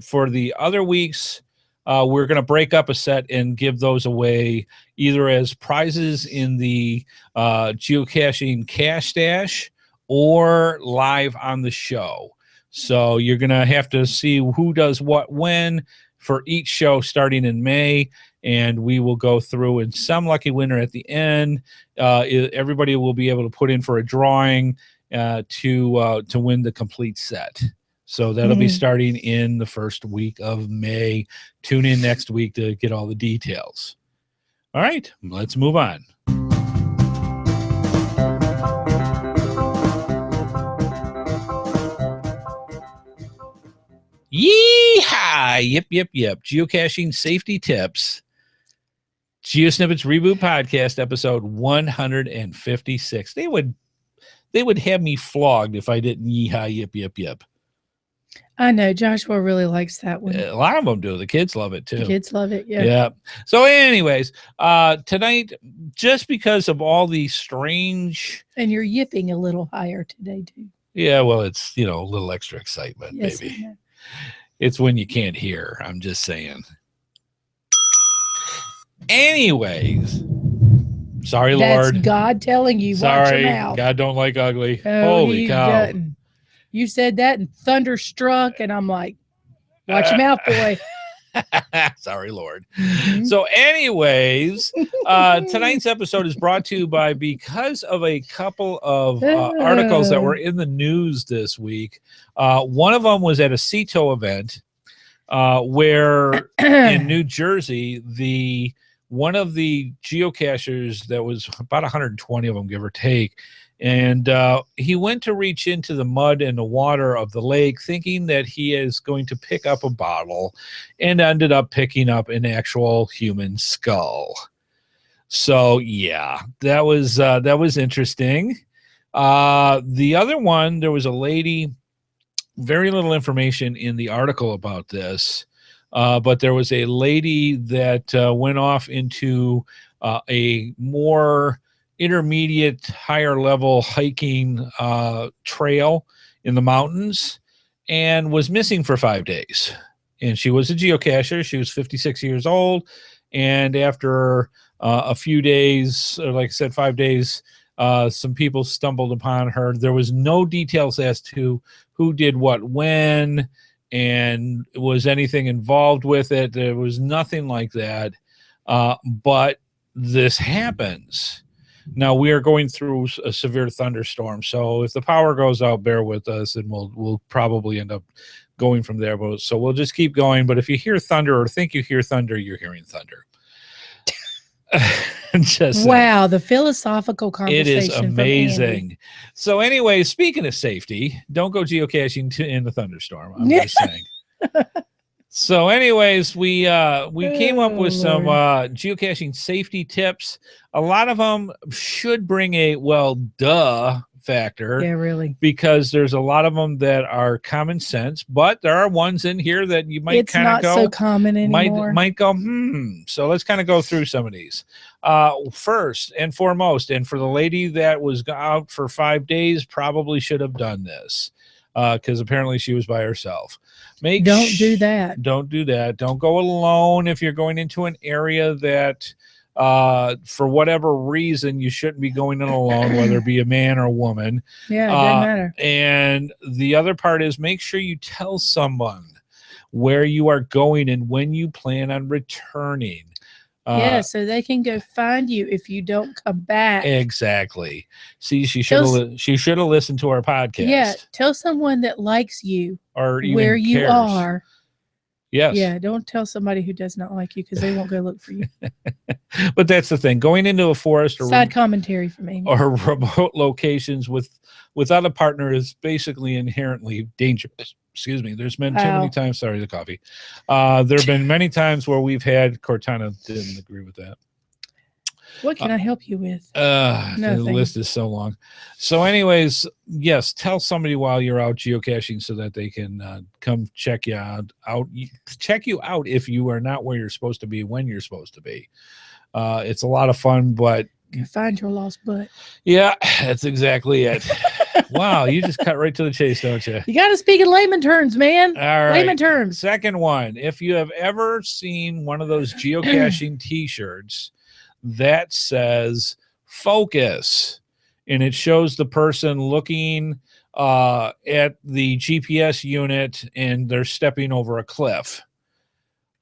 for the other weeks, we're going to break up a set and give those away either as prizes in the geocaching cache stash or live on the show. So you're going to have to see who does what when for each show starting in May. And we will go through, and some lucky winner at the end, everybody will be able to put in for a drawing to win the complete set. So that'll be starting in the first week of May. Tune in next week to get all the details. All right, let's move on. Yeehaw! Yep. Geocaching safety tips. GeoSnippits Reboot Podcast, episode 156. They would have me flogged if I didn't yeehaw, yep. I know. Joshua really likes that one. A lot of them do. The kids love it, too. The kids love it, yeah. Yeah. So anyways, tonight, just because of all the strange... And you're yipping a little higher today, too. Yeah, well, it's, a little extra excitement, yes, baby. It's when you can't hear. I'm just saying. Anyways... Sorry, Lord. That's God telling you. Sorry, watch your mouth. God don't like ugly. Oh, holy cow! You said that and thunderstruck, and I'm like, watch your mouth, boy. Sorry, Lord. So, anyways, tonight's episode is brought to you by because of a couple of articles that were in the news this week. One of them was at a CETO event where in New Jersey, one of the geocachers, that was about 120 of them, give or take, and he went to reach into the mud and the water of the lake thinking that he is going to pick up a bottle, and ended up picking up an actual human skull. So yeah, that was interesting. The other one, there was a lady, very little information in the article about this, but there was a lady that went off into a more intermediate, higher level hiking trail in the mountains and was missing for 5 days. And she was a geocacher. She was 56 years old. And after a few days, or like I said, 5 days, some people stumbled upon her. There was no details as to who did what when, and was anything involved with it. There was nothing like that. But this happens. Now we are going through a severe thunderstorm. So if the power goes out, bear with us, and we'll probably end up going from there. So we'll just keep going. But if you hear thunder or think you hear thunder, you're hearing thunder. Wow, the philosophical conversation. It is amazing. So anyway, speaking of safety, don't go geocaching in the thunderstorm. I'm just saying. So anyways, we came up with some geocaching safety tips. A lot of them should bring a duh factor. Yeah, really. Because there's a lot of them that are common sense, but there are ones in here that you might kind of go. It's not so common anymore. Might go, So let's kind of go through some of these. First and foremost, and for the lady that was out for 5 days, probably should have done this because apparently she was by herself. Don't do that. Don't do that. Don't go alone if you're going into an area that for whatever reason you shouldn't be going in alone, whether it be a man or a woman. Yeah, it doesn't matter. And the other part is make sure you tell someone where you are going and when you plan on returning. So they can go find you if you don't come back. Exactly. See, she should have listened to our podcast. Yeah, tell someone that likes you or even where you cares. are. Yes. Yeah, don't tell somebody who does not like you because they won't go look for you. But that's the thing. Going into a forest or side commentary from Amy. Or remote locations without a partner is basically inherently dangerous. Excuse me. There's been too many times. Sorry, the coffee. There have been many times where we've had. Cortana didn't agree with that. What can I help you with? The list is so long. So anyways, yes, tell somebody while you're out geocaching so that they can come check you out. Check you out if you are not where you're supposed to be when you're supposed to be. It's a lot of fun, but find your lost butt. Yeah, that's exactly it. Wow, you just cut right to the chase, don't you? You got to speak in layman terms, man. All right. Layman terms. Second one, if you have ever seen one of those geocaching t-shirts that says focus, and it shows the person looking at the GPS unit and they're stepping over a cliff.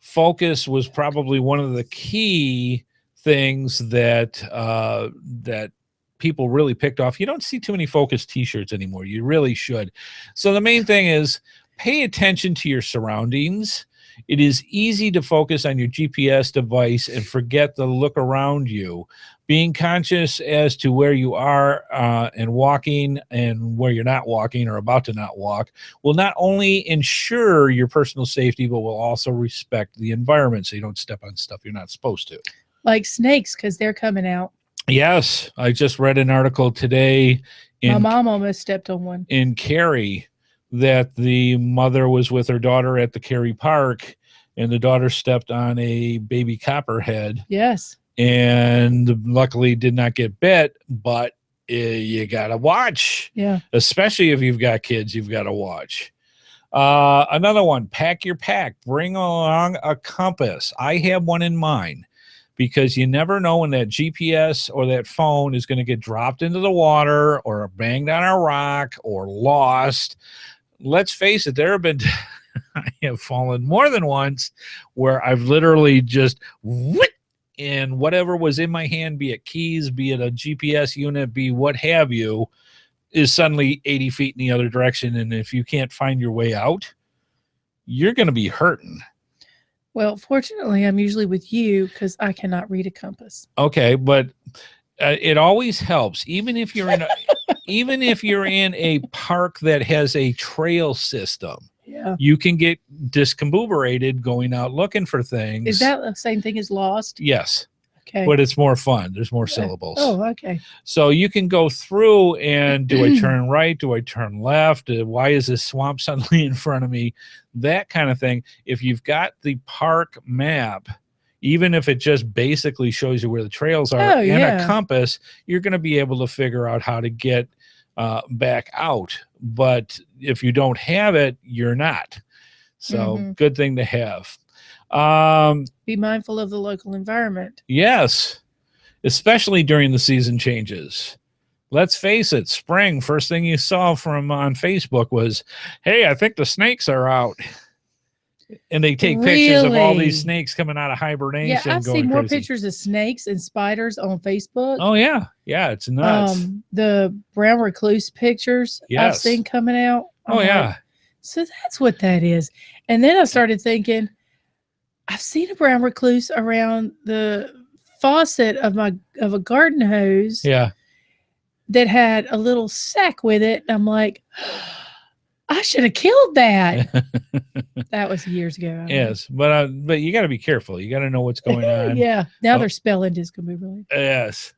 Focus was probably one of the key things that that people really picked off. You don't see too many focus t-shirts anymore. You really should. So the main thing is pay attention to your surroundings. It is easy to focus on your GPS device and forget the look around you. Being conscious as to where you are and walking and where you're not walking or about to not walk will not only ensure your personal safety, but will also respect the environment so you don't step on stuff you're not supposed to. Like snakes, because they're coming out. Yes. I just read an article today. My mom almost stepped on one. In Cary, that the mother was with her daughter at the Cary Park, and the daughter stepped on a baby copperhead. Yes. And luckily did not get bit, but you got to watch. Yeah. Especially if you've got kids, you've got to watch. Another one, pack your pack. Bring along a compass. I have one in mind because you never know when that GPS or that phone is going to get dropped into the water or banged on a rock or lost. Let's face it, there have been I have fallen more than once where I've literally just and whatever was in my hand, be it keys, be it a GPS unit, be what have you, is suddenly 80 feet in the other direction. And if you can't find your way out, you're going to be hurting. Well, fortunately, I'm usually with you because I cannot read a compass. Okay, but it always helps, even if you're in a, even if you're in a park that has a trail system. Yeah, you can get discombobulated going out looking for things. Is that the same thing as lost? Yes. Okay. But it's more fun. There's more syllables. Oh, okay. So you can go through and do I turn right? Do I turn left? Why is this swamp suddenly in front of me? That kind of thing. If you've got the park map, even if it just basically shows you where the trails are and a compass, you're going to be able to figure out how to get back out. But if you don't have it, you're not. So good thing to have. Be mindful of the local environment. Yes, especially during the season changes. Let's face it, spring, first thing you saw from on Facebook was, hey, I think the snakes are out. And they take pictures of all these snakes coming out of hibernation. Yeah, I've seen more pictures of snakes and spiders on Facebook. Oh, yeah. Yeah, it's nuts. The brown recluse pictures I've seen coming out. Oh, yeah. So that's what that is. And then I started thinking, I've seen a brown recluse around the faucet of a garden hose. Yeah. That had a little sack with it. I'm like, I should have killed that. That was years ago. Yes, but you got to be careful. You got to know what's going on. Yeah. Now they're spelling discombobulated. Yes.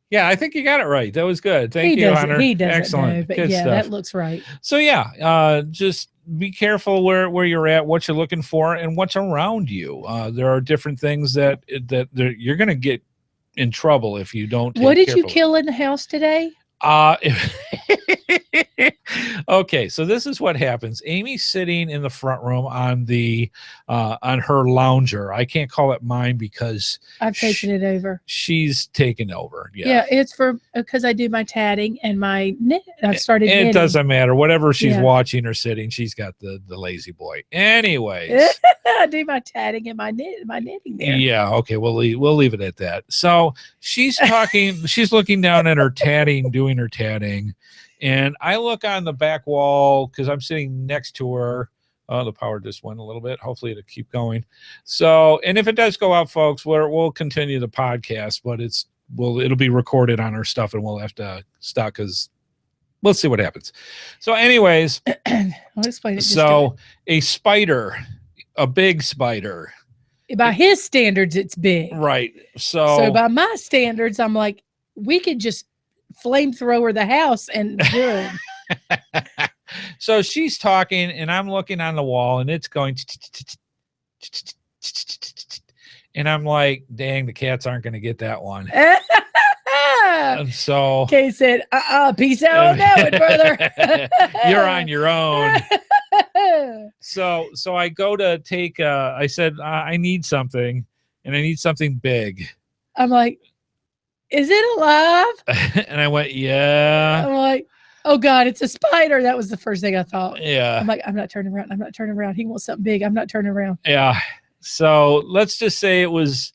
Yeah, I think you got it right. That was good. Thank you, Hunter. He doesn't Excellent. know, but good yeah, stuff. that looks right. So yeah, just be careful where you're at, what you're looking for, and what's around you. There are different things that you're going to get in trouble if you don't. What did you kill in the house today? Okay, so this is what happens. Amy's sitting in the front room on her lounger. I can't call it mine because I've taken it over. She's taken over. Yeah, it's because I do my tatting and my knit. I've started knitting. It doesn't matter. Whatever she's watching or sitting, she's got the lazy boy. Anyways. I do my tatting and my knitting there. Yeah, okay, we'll leave it at that. So she's talking, she's looking down at her tatting, doing her tatting, and I look on the back wall because I'm sitting next to her. Oh, the power just went a little bit. Hopefully it'll keep going. So, and if it does go out, folks, we'll continue the podcast, but it'll be recorded on our stuff, and we'll have to stop because we'll see what happens. So, anyways, I'll explain it. So a spider. A big spider. By his standards, it's big. Right. So by my standards, I'm like, we could just flamethrower the house and good. So she's talking, and I'm looking on the wall, and it's going, and I'm like, dang, the cats aren't going to get that one. And so Kay said, peace out on that one, brother. You're on your own. So I go to take, I said, I need something, and I need something big. I'm like, is it alive? And I went, yeah. I'm like, oh God, it's a spider. That was the first thing I thought. Yeah. I'm like, I'm not turning around. I'm not turning around. He wants something big. I'm not turning around. Yeah. So let's just say it was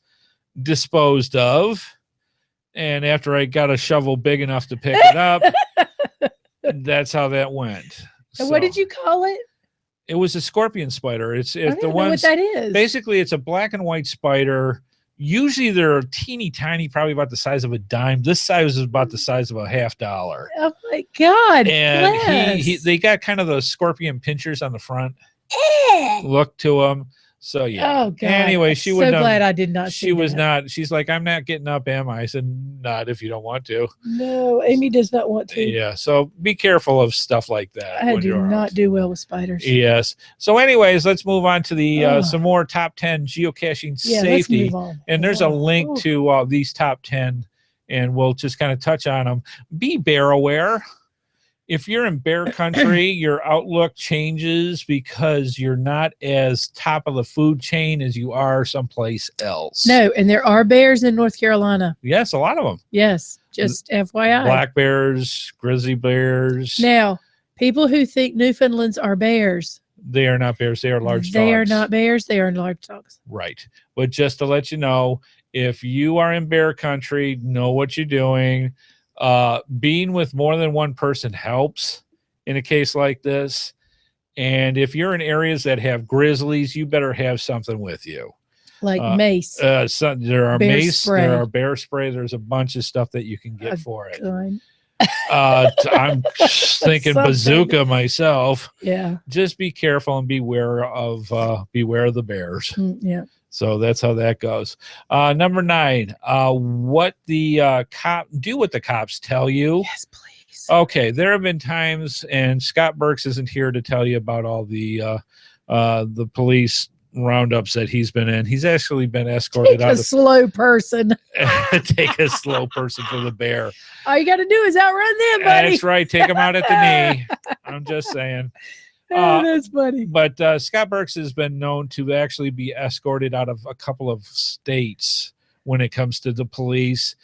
disposed of. And after I got a shovel big enough to pick it up, that's how that went. And what did you call it? It was a scorpion spider. It's I don't know what that is. Basically, it's a black and white spider. Usually they're teeny tiny, probably about the size of a dime. This size is about the size of a $50. Oh my God. And they got kind of those scorpion pinchers on the front. Look to them. So yeah. Oh God. Anyway, she would. So glad I did not. She was not. She's like, I'm not getting up, am I? I said, not if you don't want to. No, Amy does not want to. Yeah. So be careful of stuff like that. I do not do well with spiders. Yes. So, anyways, let's move on to the some more top 10 geocaching safety. Let's move on. And there's a link to these top 10, and we'll just kind of touch on them. Be bear aware. If you're in bear country, your outlook changes because you're not as top of the food chain as you are someplace else. No, and there are bears in North Carolina. Yes, a lot of them. Yes, just FYI. Black bears, grizzly bears. Now, people who think Newfoundlands are bears. They are not bears. They are large dogs. They are not bears. They are large dogs. Right. But just to let you know, if you are in bear country, know what you're doing. Being with more than one person helps in a case like this. And if you're in areas that have grizzlies, you better have something with you. Like mace. There are bear mace. spray. There are bear spray. There's a bunch of stuff that you can get for it. I'm thinking bazooka myself. Yeah. Just be careful and beware of the bears. Yeah. So that's how that goes. Number 9, what the cops tell you. Yes, please. Okay, there have been times, and Scott Burks isn't here to tell you about all the police roundups that he's been in. He's actually been escorted out. Slow person. Take a slow person for the bear. All you got to do is outrun them, buddy. That's right. Take him out at the knee. I'm just saying. That's funny. But Scott Burks has been known to actually be escorted out of a couple of states when it comes to the police.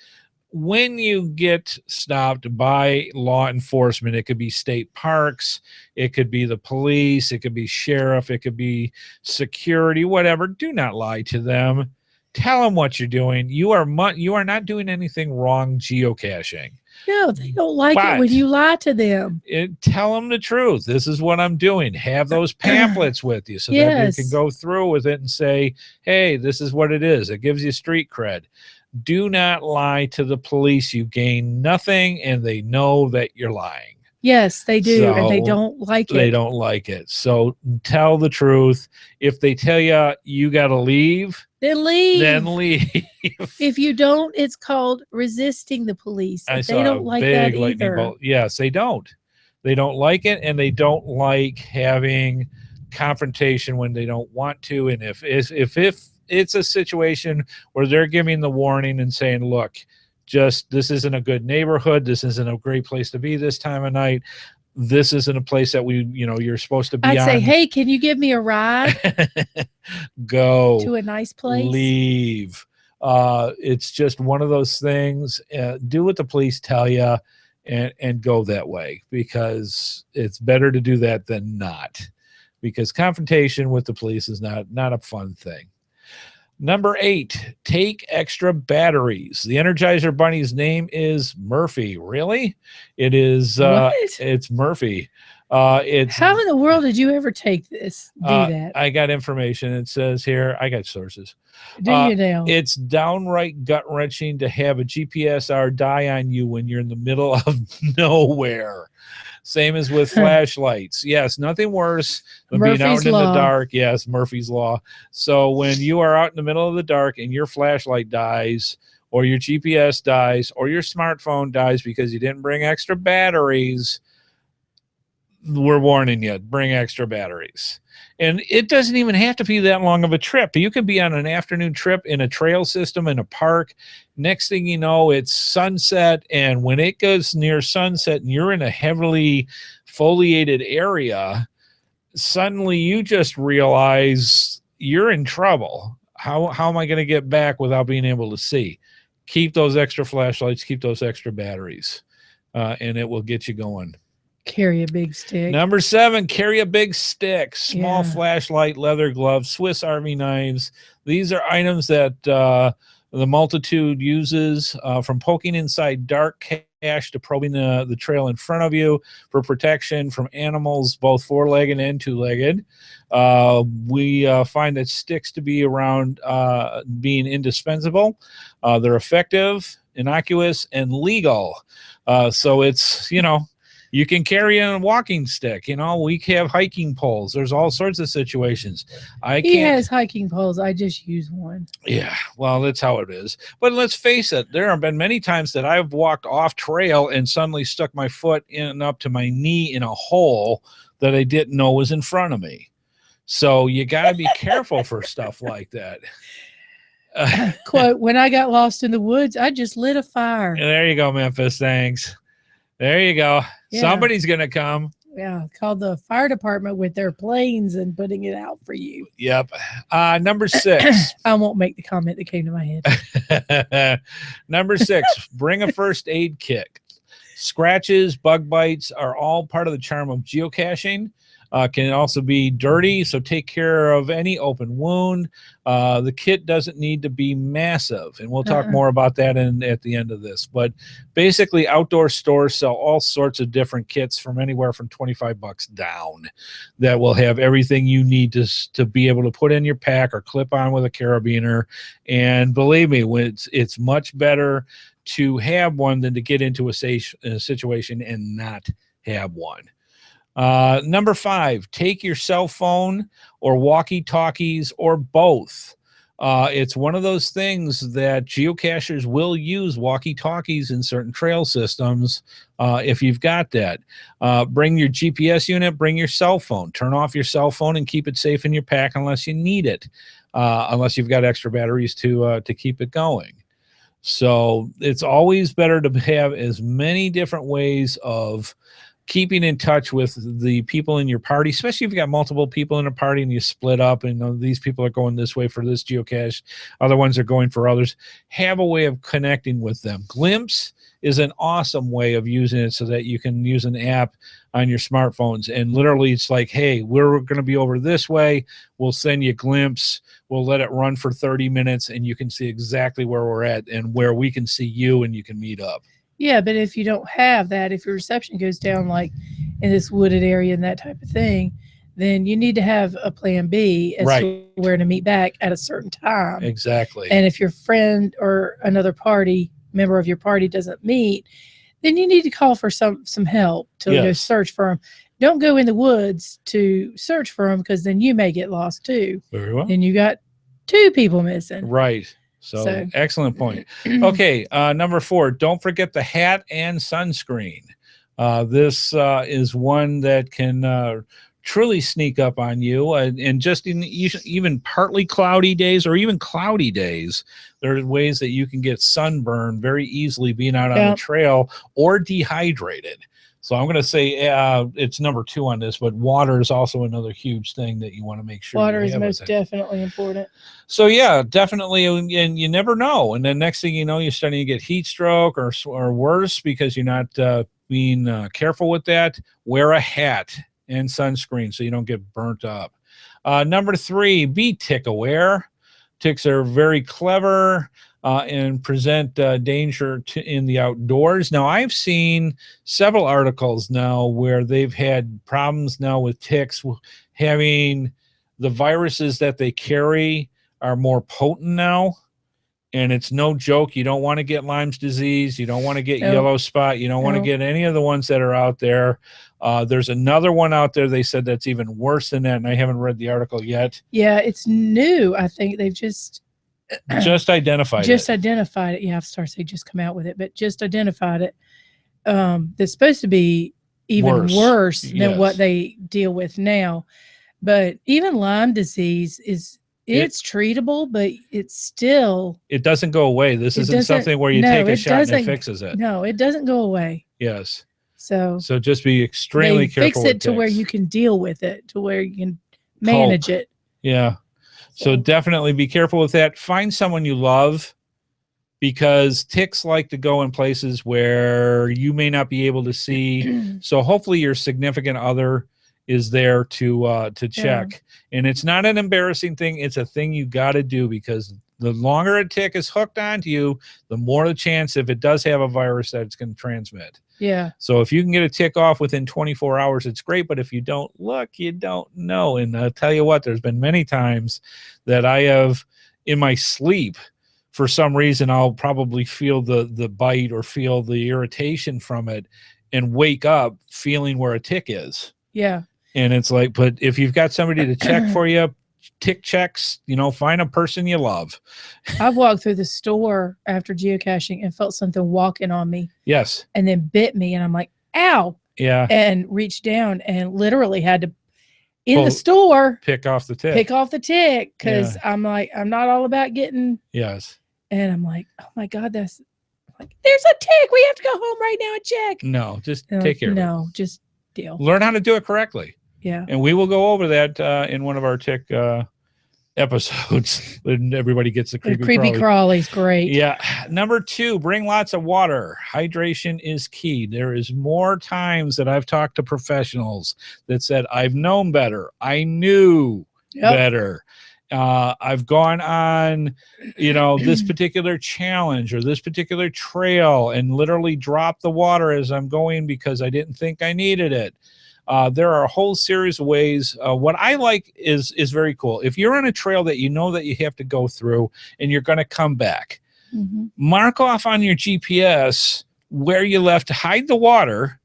When you get stopped by law enforcement, it could be state parks, it could be the police, it could be sheriff, it could be security, whatever. Do not lie to them. Tell them what you're doing. You are not doing anything wrong geocaching. No, they don't like it when you lie to them. Tell them the truth. This is what I'm doing. Have those pamphlets with you so that you can go through with it and say, hey, this is what it is. It gives you street cred. Do not lie to the police. You gain nothing, and they know that you're lying. Yes, they do, and they don't like it. They don't like it. So tell the truth. If they tell you you got to leave, then leave. Then leave. If you don't, it's called resisting the police. They don't like that either. Yes, they don't. They don't like it, and they don't like having confrontation when they don't want to. And if it's a situation where they're giving the warning and saying, look, this isn't a good neighborhood. This isn't a great place to be this time of night. This isn't a place that you're supposed to be on. I'd say, hey, can you give me a ride? Go to a nice place. Leave. It's just one of those things. Do what the police tell you and go that way, because it's better to do that than not, because confrontation with the police is not a fun thing. Number 8, take extra batteries. The Energizer Bunny's name is Murphy. Really? It is. It's Murphy. How in the world did you ever take this? Do that? I got information. It says here. I got sources. Do you now? It's downright gut-wrenching to have a GPSR die on you when you're in the middle of nowhere. Same as with flashlights. Yes, nothing worse than being out in the dark. Yes, Murphy's Law. So when you are out in the middle of the dark and your flashlight dies, or your GPS dies, or your smartphone dies because you didn't bring extra batteries, we're warning you, bring extra batteries. And it doesn't even have to be that long of a trip. You could be on an afternoon trip in a trail system in a park. Next thing you know, it's sunset. And when it goes near sunset and you're in a heavily foliated area, suddenly you just realize you're in trouble. How am I going to get back without being able to see? Keep those extra flashlights, keep those extra batteries, and it will get you going. Carry a big stick. Number 7, carry a big stick. Small flashlight, leather gloves, Swiss Army knives. These are items that the multitude uses, from poking inside dark cache to probing the trail in front of you for protection from animals, both 4-legged and 2-legged. We find that sticks to be around being indispensable. They're effective, innocuous, and legal. So it's, you can carry a walking stick. We have hiking poles. There's all sorts of situations. He has hiking poles. I just use one. Yeah, well, that's how it is. But let's face it, there have been many times that I've walked off trail and suddenly stuck my foot in up to my knee in a hole that I didn't know was in front of me. So you got to be careful for stuff like that. Quote, when I got lost in the woods, I just lit a fire. There you go, Memphis. Thanks. There you go. Yeah. Somebody's going to come. Yeah. Call the fire department with their planes and putting it out for you. Yep. Number 6. I won't make the comment that came to my head. Number 6, bring a first aid kit. Scratches, bug bites are all part of the charm of geocaching. Can also be dirty, so take care of any open wound. The kit doesn't need to be massive, and we'll talk more about that at the end of this. But basically, outdoor stores sell all sorts of different kits from anywhere from $25 down that will have everything you need to be able to put in your pack or clip on with a carabiner. And believe me, it's much better to have one than to get into a situation and not have one. Number 5, take your cell phone or walkie-talkies or both. It's one of those things that geocachers will use walkie-talkies in certain trail systems if you've got that. Bring your GPS unit, bring your cell phone. Turn off your cell phone and keep it safe in your pack unless you need it, unless you've got extra batteries to keep it going. So it's always better to have as many different ways of keeping in touch with the people in your party, especially if you got multiple people in a party and you split up and these people are going this way for this geocache, other ones are going for others. Have a way of connecting with them. Glimpse is an awesome way of using it so that you can use an app on your smartphones. And literally it's like, hey, we're going to be over this way. We'll send you Glimpse. We'll let it run for 30 minutes and you can see exactly where we're at and where we can see you and you can meet up. Yeah, but if you don't have that, if your reception goes down like in this wooded area and that type of thing, then you need to have a plan B as to where to meet back at a certain time. Exactly. And if your friend or another member of your party doesn't meet, then you need to call for some help to go search for them. Don't go in the woods to search for them, because then you may get lost too. Very well. And you got 2 people missing. Right. So excellent point. Okay. Number 4, don't forget the hat and sunscreen. This is one that can truly sneak up on you, and just in even partly cloudy days or even cloudy days, there are ways that you can get sunburned very easily being out on the trail or dehydrated. So I'm going to say it's number 2 on this, but water is also another huge thing that you want to make sure. Water is most definitely important. So yeah, definitely, and you never know. And then next thing you know, you're starting to get heat stroke or worse because you're not being careful with that. Wear a hat and sunscreen so you don't get burnt up. Number 3, be tick aware. Ticks are very clever and present danger in the outdoors. Now, I've seen several articles now where they've had problems now with ticks having the viruses that they carry are more potent now. And it's no joke. You don't want to get Lyme's disease. You don't want to get yellow spot. You don't want to get any of the ones that are out there. There's another one out there, they said, that's even worse than that, and I haven't read the article yet. Yeah, it's new. I think they've just identified it. Identified it. Yeah, I've started to say just come out with it, but just identified it. That's supposed to be even worse than what they deal with now. But even Lyme disease it's treatable, but it doesn't go away. This isn't something where you take a shot and it fixes it. No, it doesn't go away. Yes. So just be extremely careful. Fix it to where you can deal with it, to where you can manage it. Yeah. So definitely be careful with that. Find someone you love, because ticks like to go in places where you may not be able to see. So hopefully your significant other is there to check. And it's not an embarrassing thing. It's a thing you got to do, because the longer a tick is hooked onto you, the more the chance, if it does have a virus, that it's going to transmit. Yeah. So if you can get a tick off within 24 hours, it's great. But if you don't look, you don't know. And I'll tell you what, there's been many times that I have in my sleep, for some reason, I'll probably feel the bite or feel the irritation from it and wake up feeling where a tick is. Yeah. And it's like, but if you've got somebody to check for you, tick checks, find a person you love. I've walked through the store after geocaching and felt something walking on me. Yes. And then bit me, and I'm like, ow. Yeah. And reached down and literally had to, the store, pick off the tick. Because I'm like, I'm not all about getting. Yes. And I'm like, oh my God, there's a tick. We have to go home right now and check. No, just take care of it. No, just deal. Learn how to do it correctly. Yeah. And we will go over that in one of our tick episodes. And everybody gets the creepy crawly's great. Yeah. Number 2, bring lots of water. Hydration is key. There is more times that I've talked to professionals that said, I've known better. I knew better. I've gone on, this particular challenge or this particular trail and literally dropped the water as I'm going because I didn't think I needed it. There are a whole series of ways. What I like is very cool. If you're on a trail that you know that you have to go through and you're going to come back, mark off on your GPS where you left, hide the water,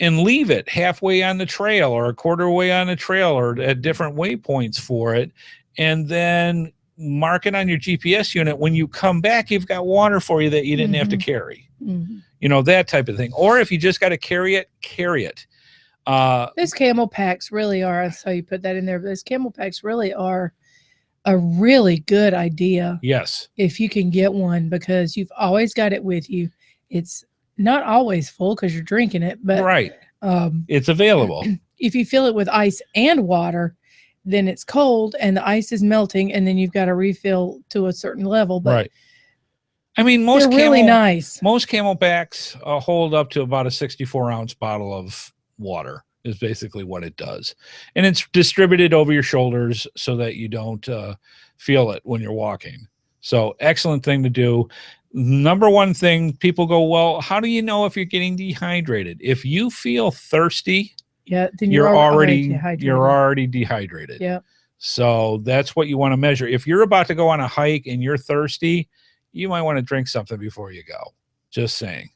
and leave it halfway on the trail or a quarter way on the trail or at different waypoints for it. And then mark it on your GPS unit. When you come back, you've got water for you that you didn't have to carry. That type of thing. Or if you just got to carry it, carry it. Those camel packs really are, I saw you put that in there, but those camel packs really are a really good idea. Yes. If you can get one, because you've always got it with you. It's not always full because you're drinking it, but it's available. If you fill it with ice and water, then it's cold and the ice is melting, and then you've got to refill to a certain level. But I mean, they're really nice. Most camelbacks hold up to about a 64-ounce bottle of water is basically what it does. And it's distributed over your shoulders so that you don't feel it when you're walking. So excellent thing to do. Number one thing, people go, well, how do you know if you're getting dehydrated? If you feel thirsty, then you're already dehydrated. Yeah. So that's what you want to measure. If you're about to go on a hike and you're thirsty, you might want to drink something before you go. Just saying.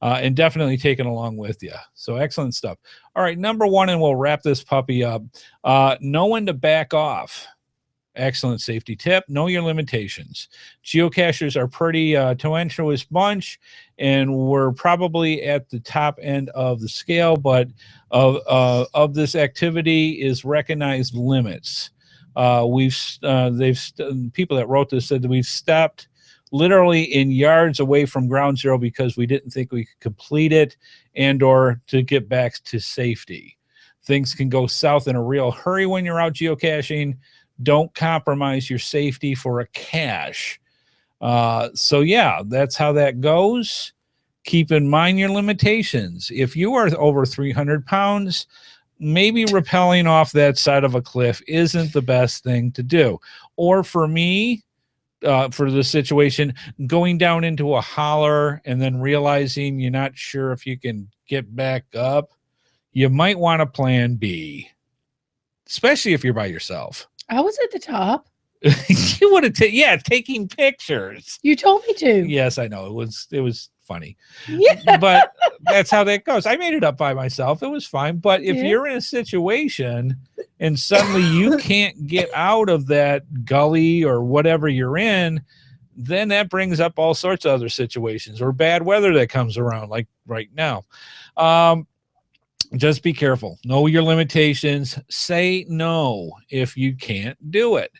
And definitely take it along with you. So excellent stuff. All right, number one, and we'll wrap this puppy up. Know when to back off. Excellent safety tip. Know your limitations. Geocachers are pretty tumultuous bunch, and we're probably at the top end of the scale, but of this activity is recognized limits. People that wrote this said that we've stopped literally in yards away from ground zero because we didn't think we could complete it and or to get back to safety. Things can go south in a real hurry when you're out geocaching. Don't compromise your safety for a cache. So yeah, that's how that goes. Keep in mind your limitations. If you are over 300 pounds, maybe rappelling off that side of a cliff isn't the best thing to do. Or for me, for the situation, going down into a holler and then realizing you're not sure if you can get back up, you might want a plan B, especially if you're by yourself. I was at the top. You would have taking pictures. You told me to. Yes, I know. It was funny. Yeah. But that's how that goes. I made it up by myself. It was fine. But if you're in a situation and suddenly you can't get out of that gully or whatever you're in, then that brings up all sorts of other situations or bad weather that comes around, like right now. Just be careful. Know your limitations. Say no if you can't do it.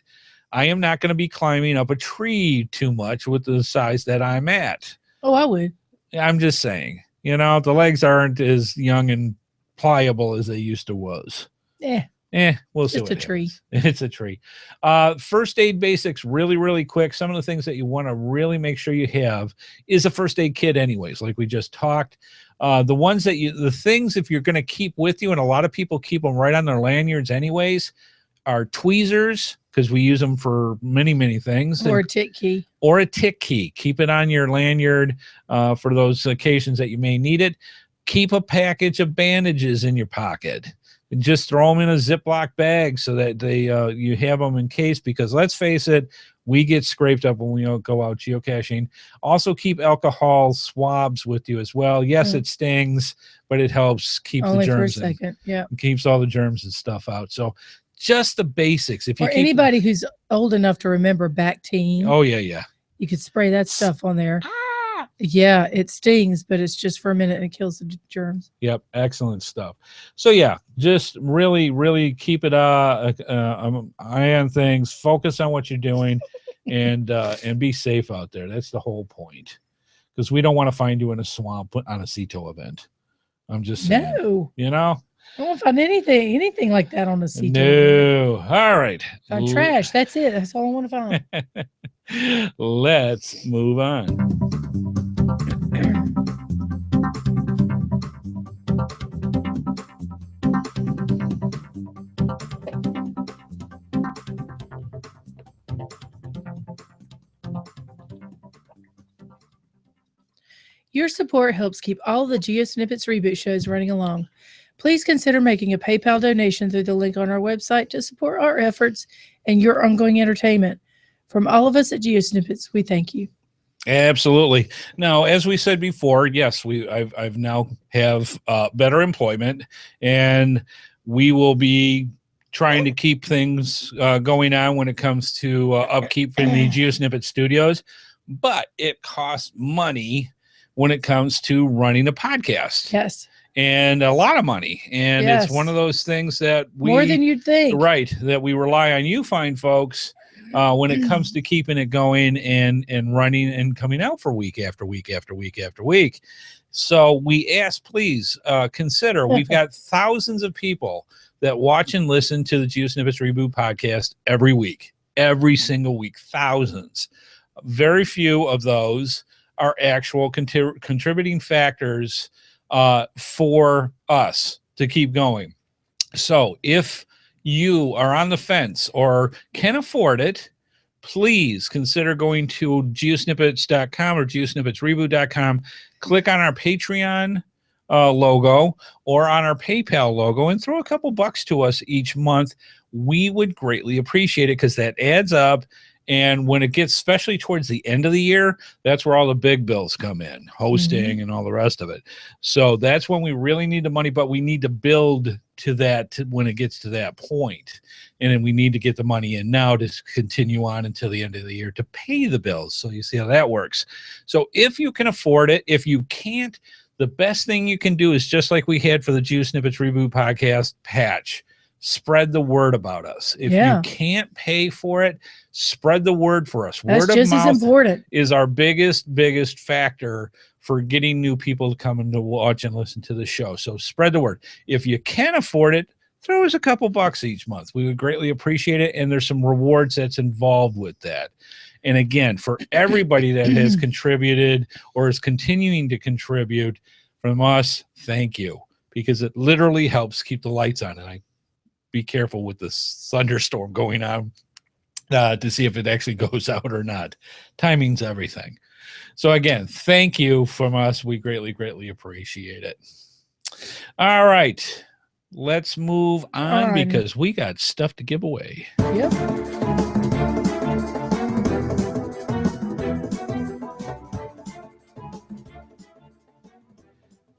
I am not going to be climbing up a tree too much with the size that I'm at. Oh, I would. I'm just saying, the legs aren't as young and pliable as they used to was. We'll see. It's a tree. It's a tree. First aid basics, really, really quick. Some of the things that you want to really make sure you have is a first aid kit anyways, like we just talked. The things, if you're going to keep with you, and a lot of people keep them right on their lanyards anyways, are tweezers, because we use them for many, many things. Or a tick key. Keep it on your lanyard for those occasions that you may need it. Keep a package of bandages in your pocket. And just throw them in a Ziploc bag so that you have them in case, because let's face it, we get scraped up when we go out geocaching. Also keep alcohol swabs with you as well. Yes, it stings, but it helps keep the germs for a second. Yeah. It keeps all the germs and stuff out. So just the basics. If you anybody who's old enough to remember Bactine. Oh yeah. You could spray that stuff on there. Yeah, it stings, but it's just for a minute and it kills the germs. Yep, excellent stuff. So yeah, just really, really keep it eye on things. Focus on what you're doing, and be safe out there. That's the whole point. Because we don't want to find you in a swamp on a CETO event. I'm just saying. No. I won't find anything like that on the CETO. No. All right. Find trash. That's it. That's all I want to find. Let's move on. Your support helps keep all the GeoSnippits Reboot shows running along. Please consider making a PayPal donation through the link on our website to support our efforts and your ongoing entertainment. From all of us at GeoSnippits, we thank you. Absolutely. Now, as we said before, yes, I've now have better employment, and we will be trying to keep things going on when it comes to upkeep in the GeoSnippet studios, but it costs money when it comes to running a podcast. Yes. And a lot of money. And it's one of those things that more than you'd think. Right. That we rely on you fine folks when it comes to keeping it going and running and coming out for week after week after week after week. So we ask, please consider, we've got thousands of people that watch and listen to the GeoSnippits Reboot podcast every week, every single week, thousands. Very few of those are actual contributing factors for us to keep going. So if you are on the fence or can afford it, please consider going to geosnippets.com or geosnippetsreboot.com. Click on our Patreon logo or on our PayPal logo and throw a couple bucks to us each month. We would greatly appreciate it because that adds up. And when it gets, especially towards the end of the year, that's where all the big bills come in, hosting and all the rest of it. So that's when we really need the money, but we need to build to that when it gets to that point. And then we need to get the money in now to continue on until the end of the year to pay the bills. So you see how that works. So if you can afford it, if you can't, the best thing you can do is just like we had for the GeoSnippits Reboot Podcast patch. Spread the word about us. If you can't pay for it, spread the word for us. That's word of just mouth as important. Is our biggest factor for getting new people to come and to watch and listen to the show. So spread the word. If you can afford it, throw us a couple bucks each month. We would greatly appreciate it. And there's some rewards that's involved with that. And again, for everybody that has contributed or is continuing to contribute from us, thank you, because it literally helps keep the lights on. And I be careful with this thunderstorm going on to see if it actually goes out or not. Timing's everything. So again, thank you from us. We greatly appreciate it. All right, let's move on because we got stuff to give away. Yep.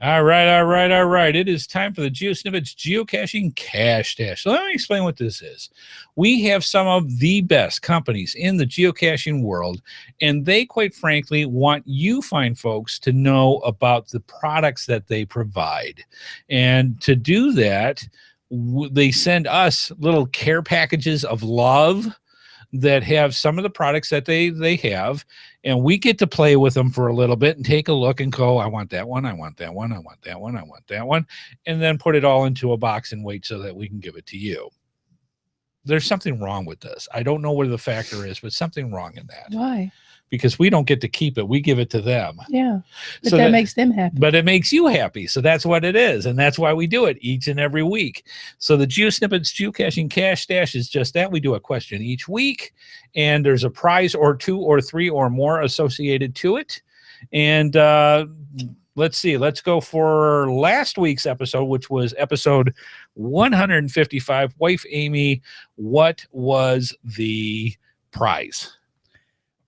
All right. It is time for the GeoSnippits Geocaching Cash Dash. So let me explain what this is. We have some of the best companies in the geocaching world, and they, quite frankly, want you fine folks to know about the products that they provide. And to do that, they send us little care packages of love that have some of the products that they have, and we get to play with them for a little bit and take a look and go, I want that one, I want that one, I want that one, I want that one, and then put it all into a box and wait so that we can give it to you. There's something wrong with this. I don't know where the factor is, but something wrong in that. Why? Because we don't get to keep it. We give it to them. Yeah. But so that makes them happy. But it makes you happy. So that's what it is. And that's why we do it each and every week. So the GeoSnippits Geocaching Cash Dash is just that. We do a question each week, and there's a prize or two or three or more associated to it. And let's see. Let's go for last week's episode, which was episode 155. Wife Amy, what was the prize?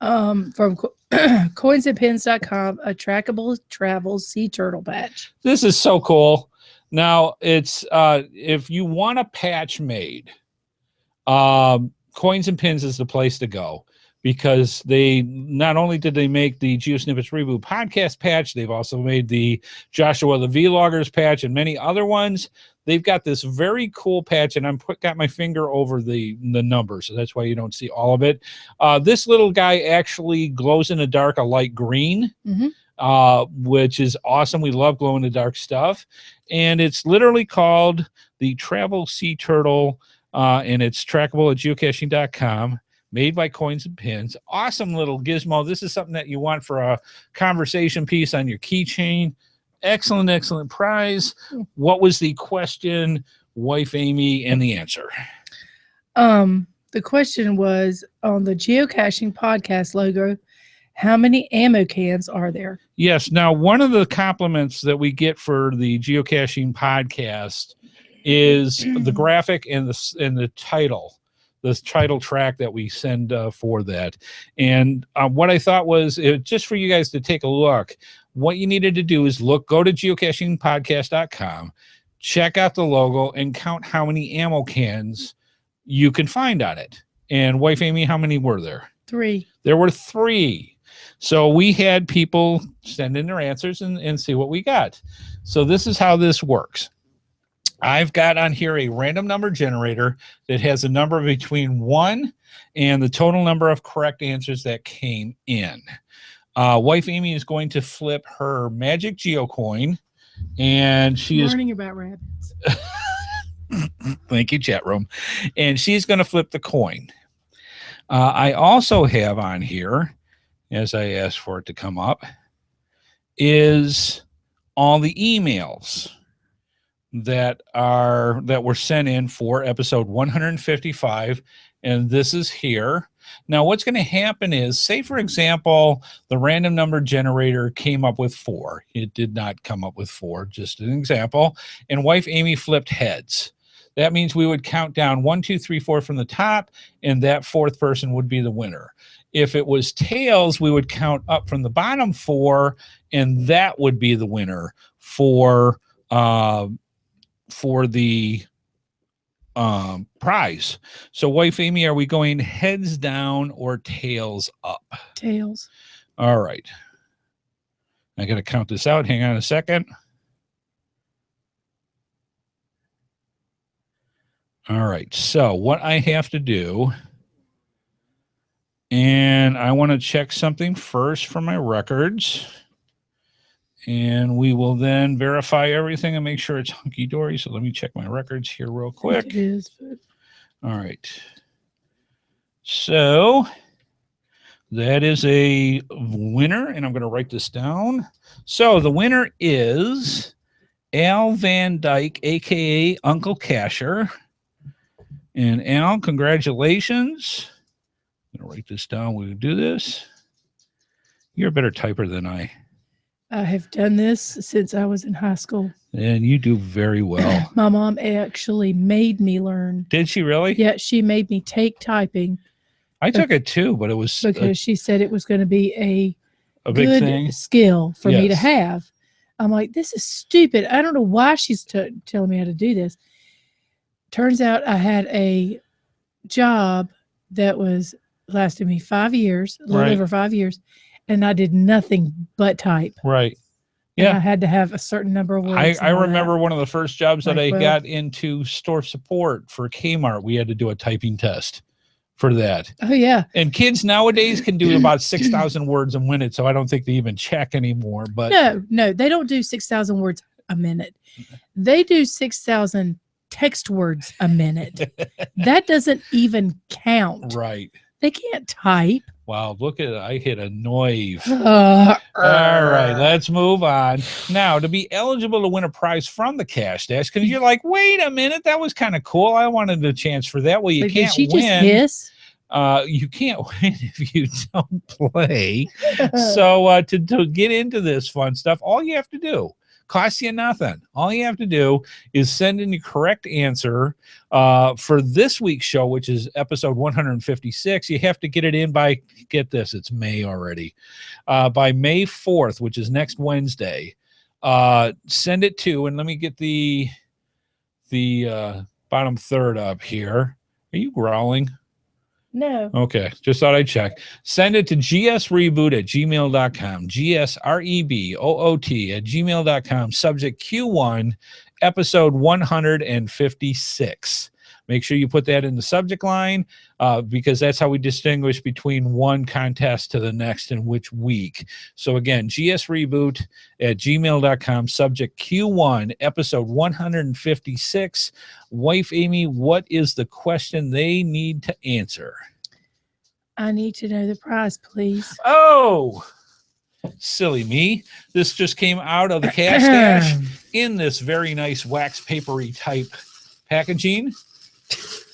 From coinsandpins.com, a trackable travels sea turtle patch. This is so cool. Now it's if you want a patch made, Coins and Pins is the place to go, because they not only did they make the GeoSnippits Reboot Podcast patch, they've also made the Joshua the Vloggers patch and many other ones. They've got this very cool patch, and I'm got my finger over the number, so that's why you don't see all of it. This little guy actually glows in the dark a light green, which is awesome. We love glow in the dark stuff. And it's literally called the Travel Sea Turtle, and it's trackable at geocaching.com. Made by Coins and Pins. Awesome little gizmo. This is something that you want for a conversation piece on your keychain. Excellent prize. What was the question, Wife Amy, and the answer? The question was, on the Geocaching Podcast logo, how many ammo cans are there? Yes. Now, one of the compliments that we get for the Geocaching Podcast is the graphic and the title. The title track that we send for that. And what I thought was, just for you guys to take a look, what you needed to do is go to geocachingpodcast.com, check out the logo, and count how many ammo cans you can find on it. And Wife Amy, how many were there? 3. There were 3. So we had people send in their answers and see what we got. So this is how this works. I've got on here a random number generator that has a number between 1 and the total number of correct answers that came in. Wife Amy is going to flip her magic geocoin, and she is learning about rabbits. Thank you, chat room. And she's going to flip the coin. I also have on here, as I asked for it to come up, is all the emails that were sent in for episode 155 and this is here. Now, what's going to happen is, say, for example, the random number generator came up with 4. It did not come up with 4, just an example. And wife Amy flipped heads. That means we would count down 1, 2, 3, 4 from the top, and that 4th person would be the winner. If it was tails, we would count up from the bottom 4, and that would be the winner for the prize. So, wife Amy, are we going heads down or tails up? Tails. All right. I got to count this out. Hang on a second. All right. So, what I have to do, and I want to check something first for my records, and we will then verify everything and make sure it's hunky-dory. So let me check my records here real quick. It is, but... All right. So that is a winner, and I'm going to write this down. So the winner is Al Van Dyke, a.k.a. Uncle Casher. And Al, congratulations. I'm going to write this down. We'll do this. You're a better typer than I have done this since I was in high school. And you do very well. My mom actually made me learn. Did she really? Yeah, she made me take typing. I took it too, but it was... Because she said it was going to be a big good thing. Skill for me to have. I'm like, this is stupid. I don't know why she's telling me how to do this. Turns out I had a job that was lasted me 5 years, a little over 5 years. And I did nothing but type. Right. Yeah. And I had to have a certain number of words. I remember one of the first jobs that I got into store support for Kmart. We had to do a typing test for that. Oh, yeah. And kids nowadays can do about 6,000 words a minute, so I don't think they even check anymore. But No, they don't do 6,000 words a minute. They do 6,000 text words a minute. That doesn't even count. Right. They can't type. Wow, look at it. I hit a noive. All right, let's move on. Now, to be eligible to win a prize from the Cash Dash, because you're like, wait a minute, that was kind of cool. I wanted a chance for that. Well, you can't win. Did she just hiss? You can't win if you don't play. So to get into this fun stuff, all you have to do, costs you nothing. All you have to do is send in your correct answer for this week's show, which is episode 156. You have to get it in by, get this, it's May already, by May 4th, which is next Wednesday. Send it to, and let me get the bottom third up here. Are you growling? No. Okay. Just thought I'd check. Send it to gsreboot@gmail.com. gsreboot@gmail.com. Subject Q1, episode 156. Make sure you put that in the subject line because that's how we distinguish between one contest to the next and which week. So again, gsreboot@gmail.com. Subject Q1, episode 156. Wife Amy, what is the question they need to answer? I need to know the prize, please. Oh, silly me. This just came out of the Cash Dash in this very nice wax papery type packaging,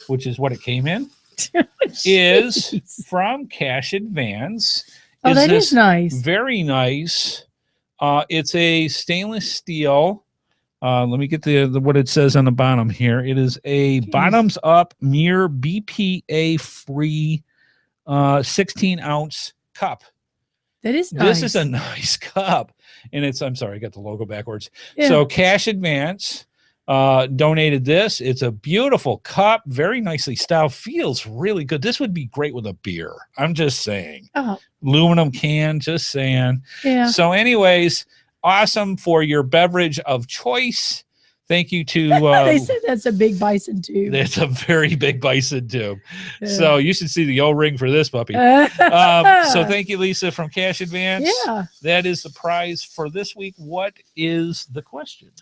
which is what it came in, is from Cash Advance. Oh, that is nice. Very nice. It's a stainless steel. Let me get the what it says on the bottom here. It is a bottoms up mirror BPA free 16-ounce cup. That is nice. This is a nice cup. And it's, I'm sorry, I got the logo backwards. Yeah. So Cash Advance donated this. It's a beautiful cup, very nicely styled, feels really good. This would be great with a beer. I'm just saying. Oh. Aluminum can, just saying. Yeah. So anyways, awesome for your beverage of choice. Thank you to they said that's a big bison tube. That's a very big bison tube. Yeah. So you should see the O-ring for this puppy. So thank you, Lisa, from Cash Advance. Yeah. That is the prize for this week. What is the question?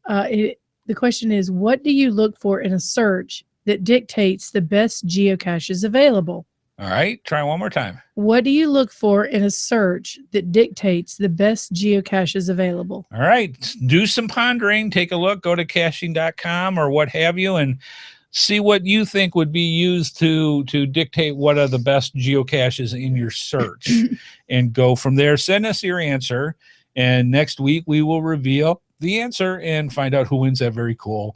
The question is, what do you look for in a search that dictates the best geocaches available? All right. Try one more time. What do you look for in a search that dictates the best geocaches available? All right. Do some pondering. Take a look. Go to caching.com or what have you and See what you think would be used to dictate what are the best geocaches in your search and go from there. Send us your answer. And next week we will reveal the answer and find out who wins that very cool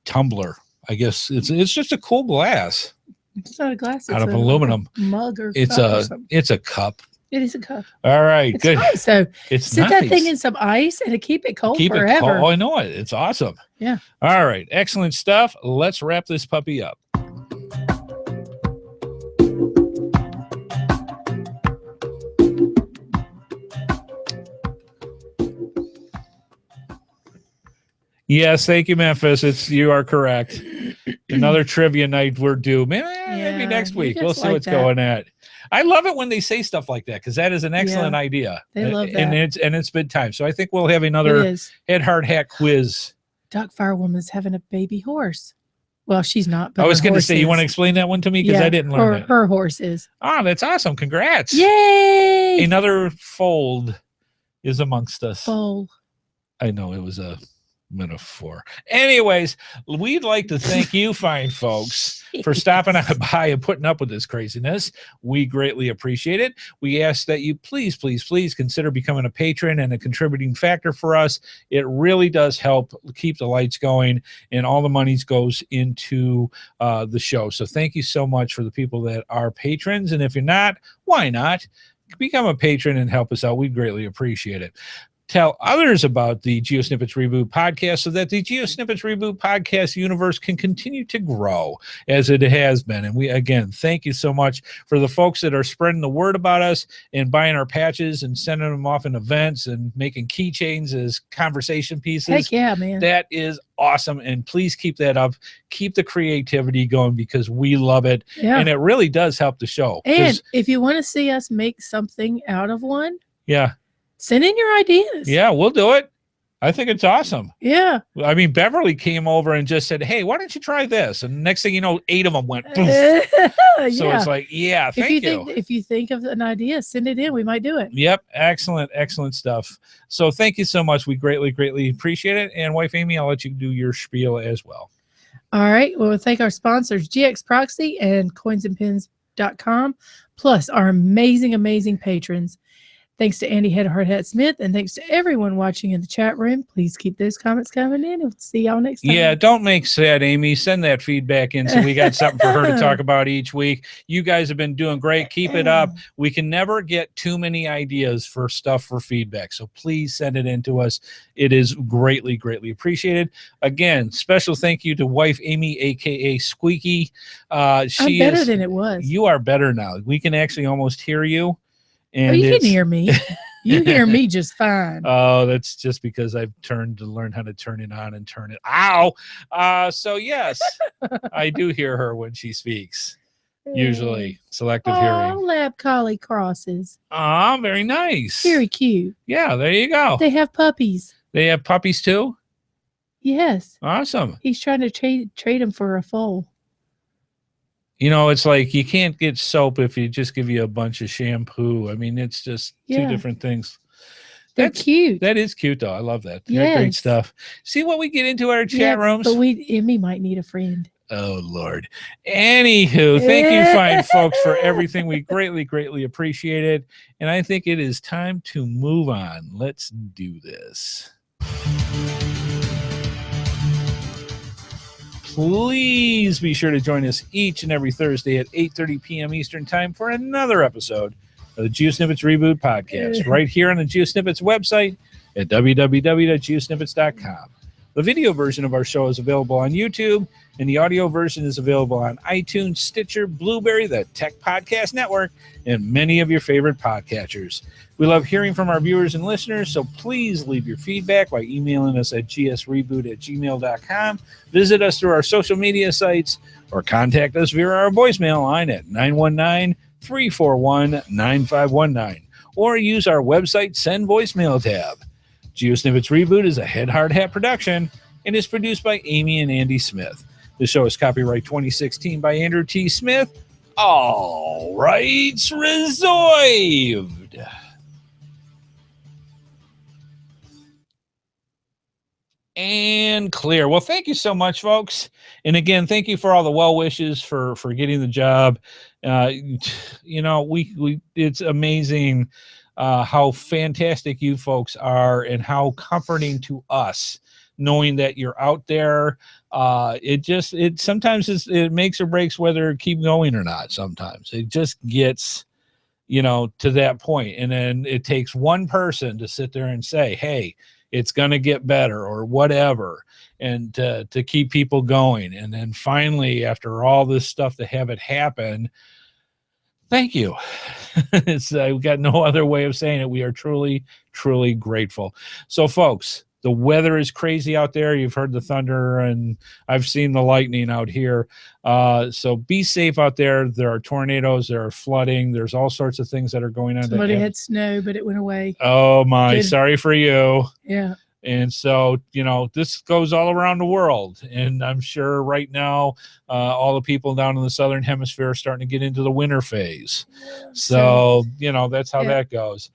tumbler. I guess it's just a cool glass. It's not a glass. Out of aluminum. Mug or it's a cup. It is a cup. All right, it's good. Nice. So it's sit that thing in some ice and keep it cold forever. It cold. Oh, I know it. It's awesome. Yeah. All right, excellent stuff. Let's wrap this puppy up. Yes, thank you, Memphis. You are correct. Another trivia night we're due. Maybe next week. We'll see what's going on. I love it when they say stuff like that because that is an excellent idea. They love that. And it's bedtime. So I think we'll have another HeadHardHat quiz. Duck Firewoman's having a baby horse. Well, she's not. But I was going to say, you want to explain that one to me because I didn't learn it. Her horse is. Oh, that's awesome! Congrats! Yay! Another fold is amongst us. Fold. I know it was a metaphor. Anyways, we'd like to thank you fine folks for stopping by and putting up with this craziness. We greatly appreciate it. We ask that you please consider becoming a patron and a contributing factor for us. It really does help keep the lights going, and all the money goes into the show. So thank you so much for the people that are patrons, and if you're not, why not become a patron and help us out? We'd greatly appreciate it. Tell others about the GeoSnippits Reboot Podcast so that the GeoSnippits Reboot Podcast universe can continue to grow as it has been. And we, again, thank you so much for the folks that are spreading the word about us and buying our patches and sending them off in events and making keychains as conversation pieces. Heck yeah, man. That is awesome. And please keep that up. Keep the creativity going because we love it. Yeah. And it really does help the show. And if you want to see us make something out of one. Yeah. Send in your ideas. Yeah, we'll do it. I think it's awesome. Yeah. I mean, Beverly came over and just said, hey, why don't you try this? And next thing you know, 8 of them went poof. So it's like, yeah, thank you. If you think of an idea, send it in. We might do it. Yep. Excellent stuff. So thank you so much. We greatly appreciate it. And wife Amy, I'll let you do your spiel as well. All right. Well, we'll thank our sponsors, GX Proxy and coinsandpins.com, plus our amazing patrons. Thanks to Andy HeadHardHat Smith, and thanks to everyone watching in the chat room. Please keep those comments coming in, and we'll see y'all next time. Yeah, don't make sad, Amy. Send that feedback in so we got something for her to talk about each week. You guys have been doing great. Keep it up. We can never get too many ideas for stuff for feedback, so please send it in to us. It is greatly appreciated. Again, special thank you to wife Amy, a.k.a. Squeaky. I'm better than it was. You are better now. We can actually almost hear you. And you can hear me. You hear me just fine. Oh, that's just because I've turned to learn how to turn it on and turn it. Ow! So yes, I do hear her when she speaks. Usually, selective hearing. Lab collie crosses. Oh, very nice. Very cute. Yeah, there you go. They have puppies. They have puppies too? Yes. Awesome. He's trying to trade them for a foal. You know, it's like you can't get soap if you just give you a bunch of shampoo. I mean, it's just two different things. That's cute. That is cute, though. I love that. Yes. Great stuff. See what we get into our chat rooms? But Emmy might need a friend. Oh, Lord. Anywho, thank you, fine folks, for everything. We greatly appreciate it. And I think it is time to move on. Let's do this. Please be sure to join us each and every Thursday at 8:30 p.m. Eastern Time for another episode of the GeoSnippits Reboot Podcast, right here on the GeoSnippits website at www.geosnippits.com. The video version of our show is available on YouTube, and the audio version is available on iTunes, Stitcher, Blueberry, the Tech Podcast Network, and many of your favorite podcatchers. We love hearing from our viewers and listeners, so please leave your feedback by emailing us at gsreboot@gmail.com, visit us through our social media sites, or contact us via our voicemail line at 919-341-9519, or use our website Send Voicemail tab. GeoSnippits Reboot is a HeadHardHat production and is produced by Amy and Andy Smith. The show is copyright 2016 by Andrew T. Smith. All rights reserved. and clear. Well, thank you so much, folks. And again, thank you for all the well wishes for getting the job. You know, it's amazing how fantastic you folks are and how comforting to us knowing that you're out there. It sometimes it makes or breaks whether to keep going or not. Sometimes it just gets, you know, to that point. And then it takes one person to sit there and say, hey, it's going to get better or whatever, and to keep people going. And then finally, after all this stuff, to have it happen, thank you. We've got no other way of saying it. We are truly, truly grateful. So, folks, the weather is crazy out there. You've heard the thunder, and I've seen the lightning out here. So be safe out there. There are tornadoes. There are flooding. There's all sorts of things that are going on. Somebody had snow, but it went away. Oh, my. Good. Sorry for you. Yeah. And so, you know, this goes all around the world. And I'm sure right now, all the people down in the Southern Hemisphere are starting to get into the winter phase. So, you know, that's how that goes.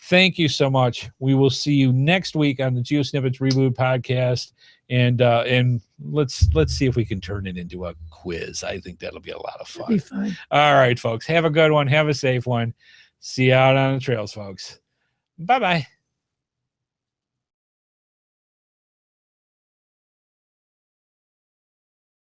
Thank you so much. We will see you next week on the GeoSnippits Reboot Podcast. And let's see if we can turn it into a quiz. I think that'll be a lot of fun. That'd be fun. All right, folks. Have a good one. Have a safe one. See you out on the trails, folks. Bye-bye.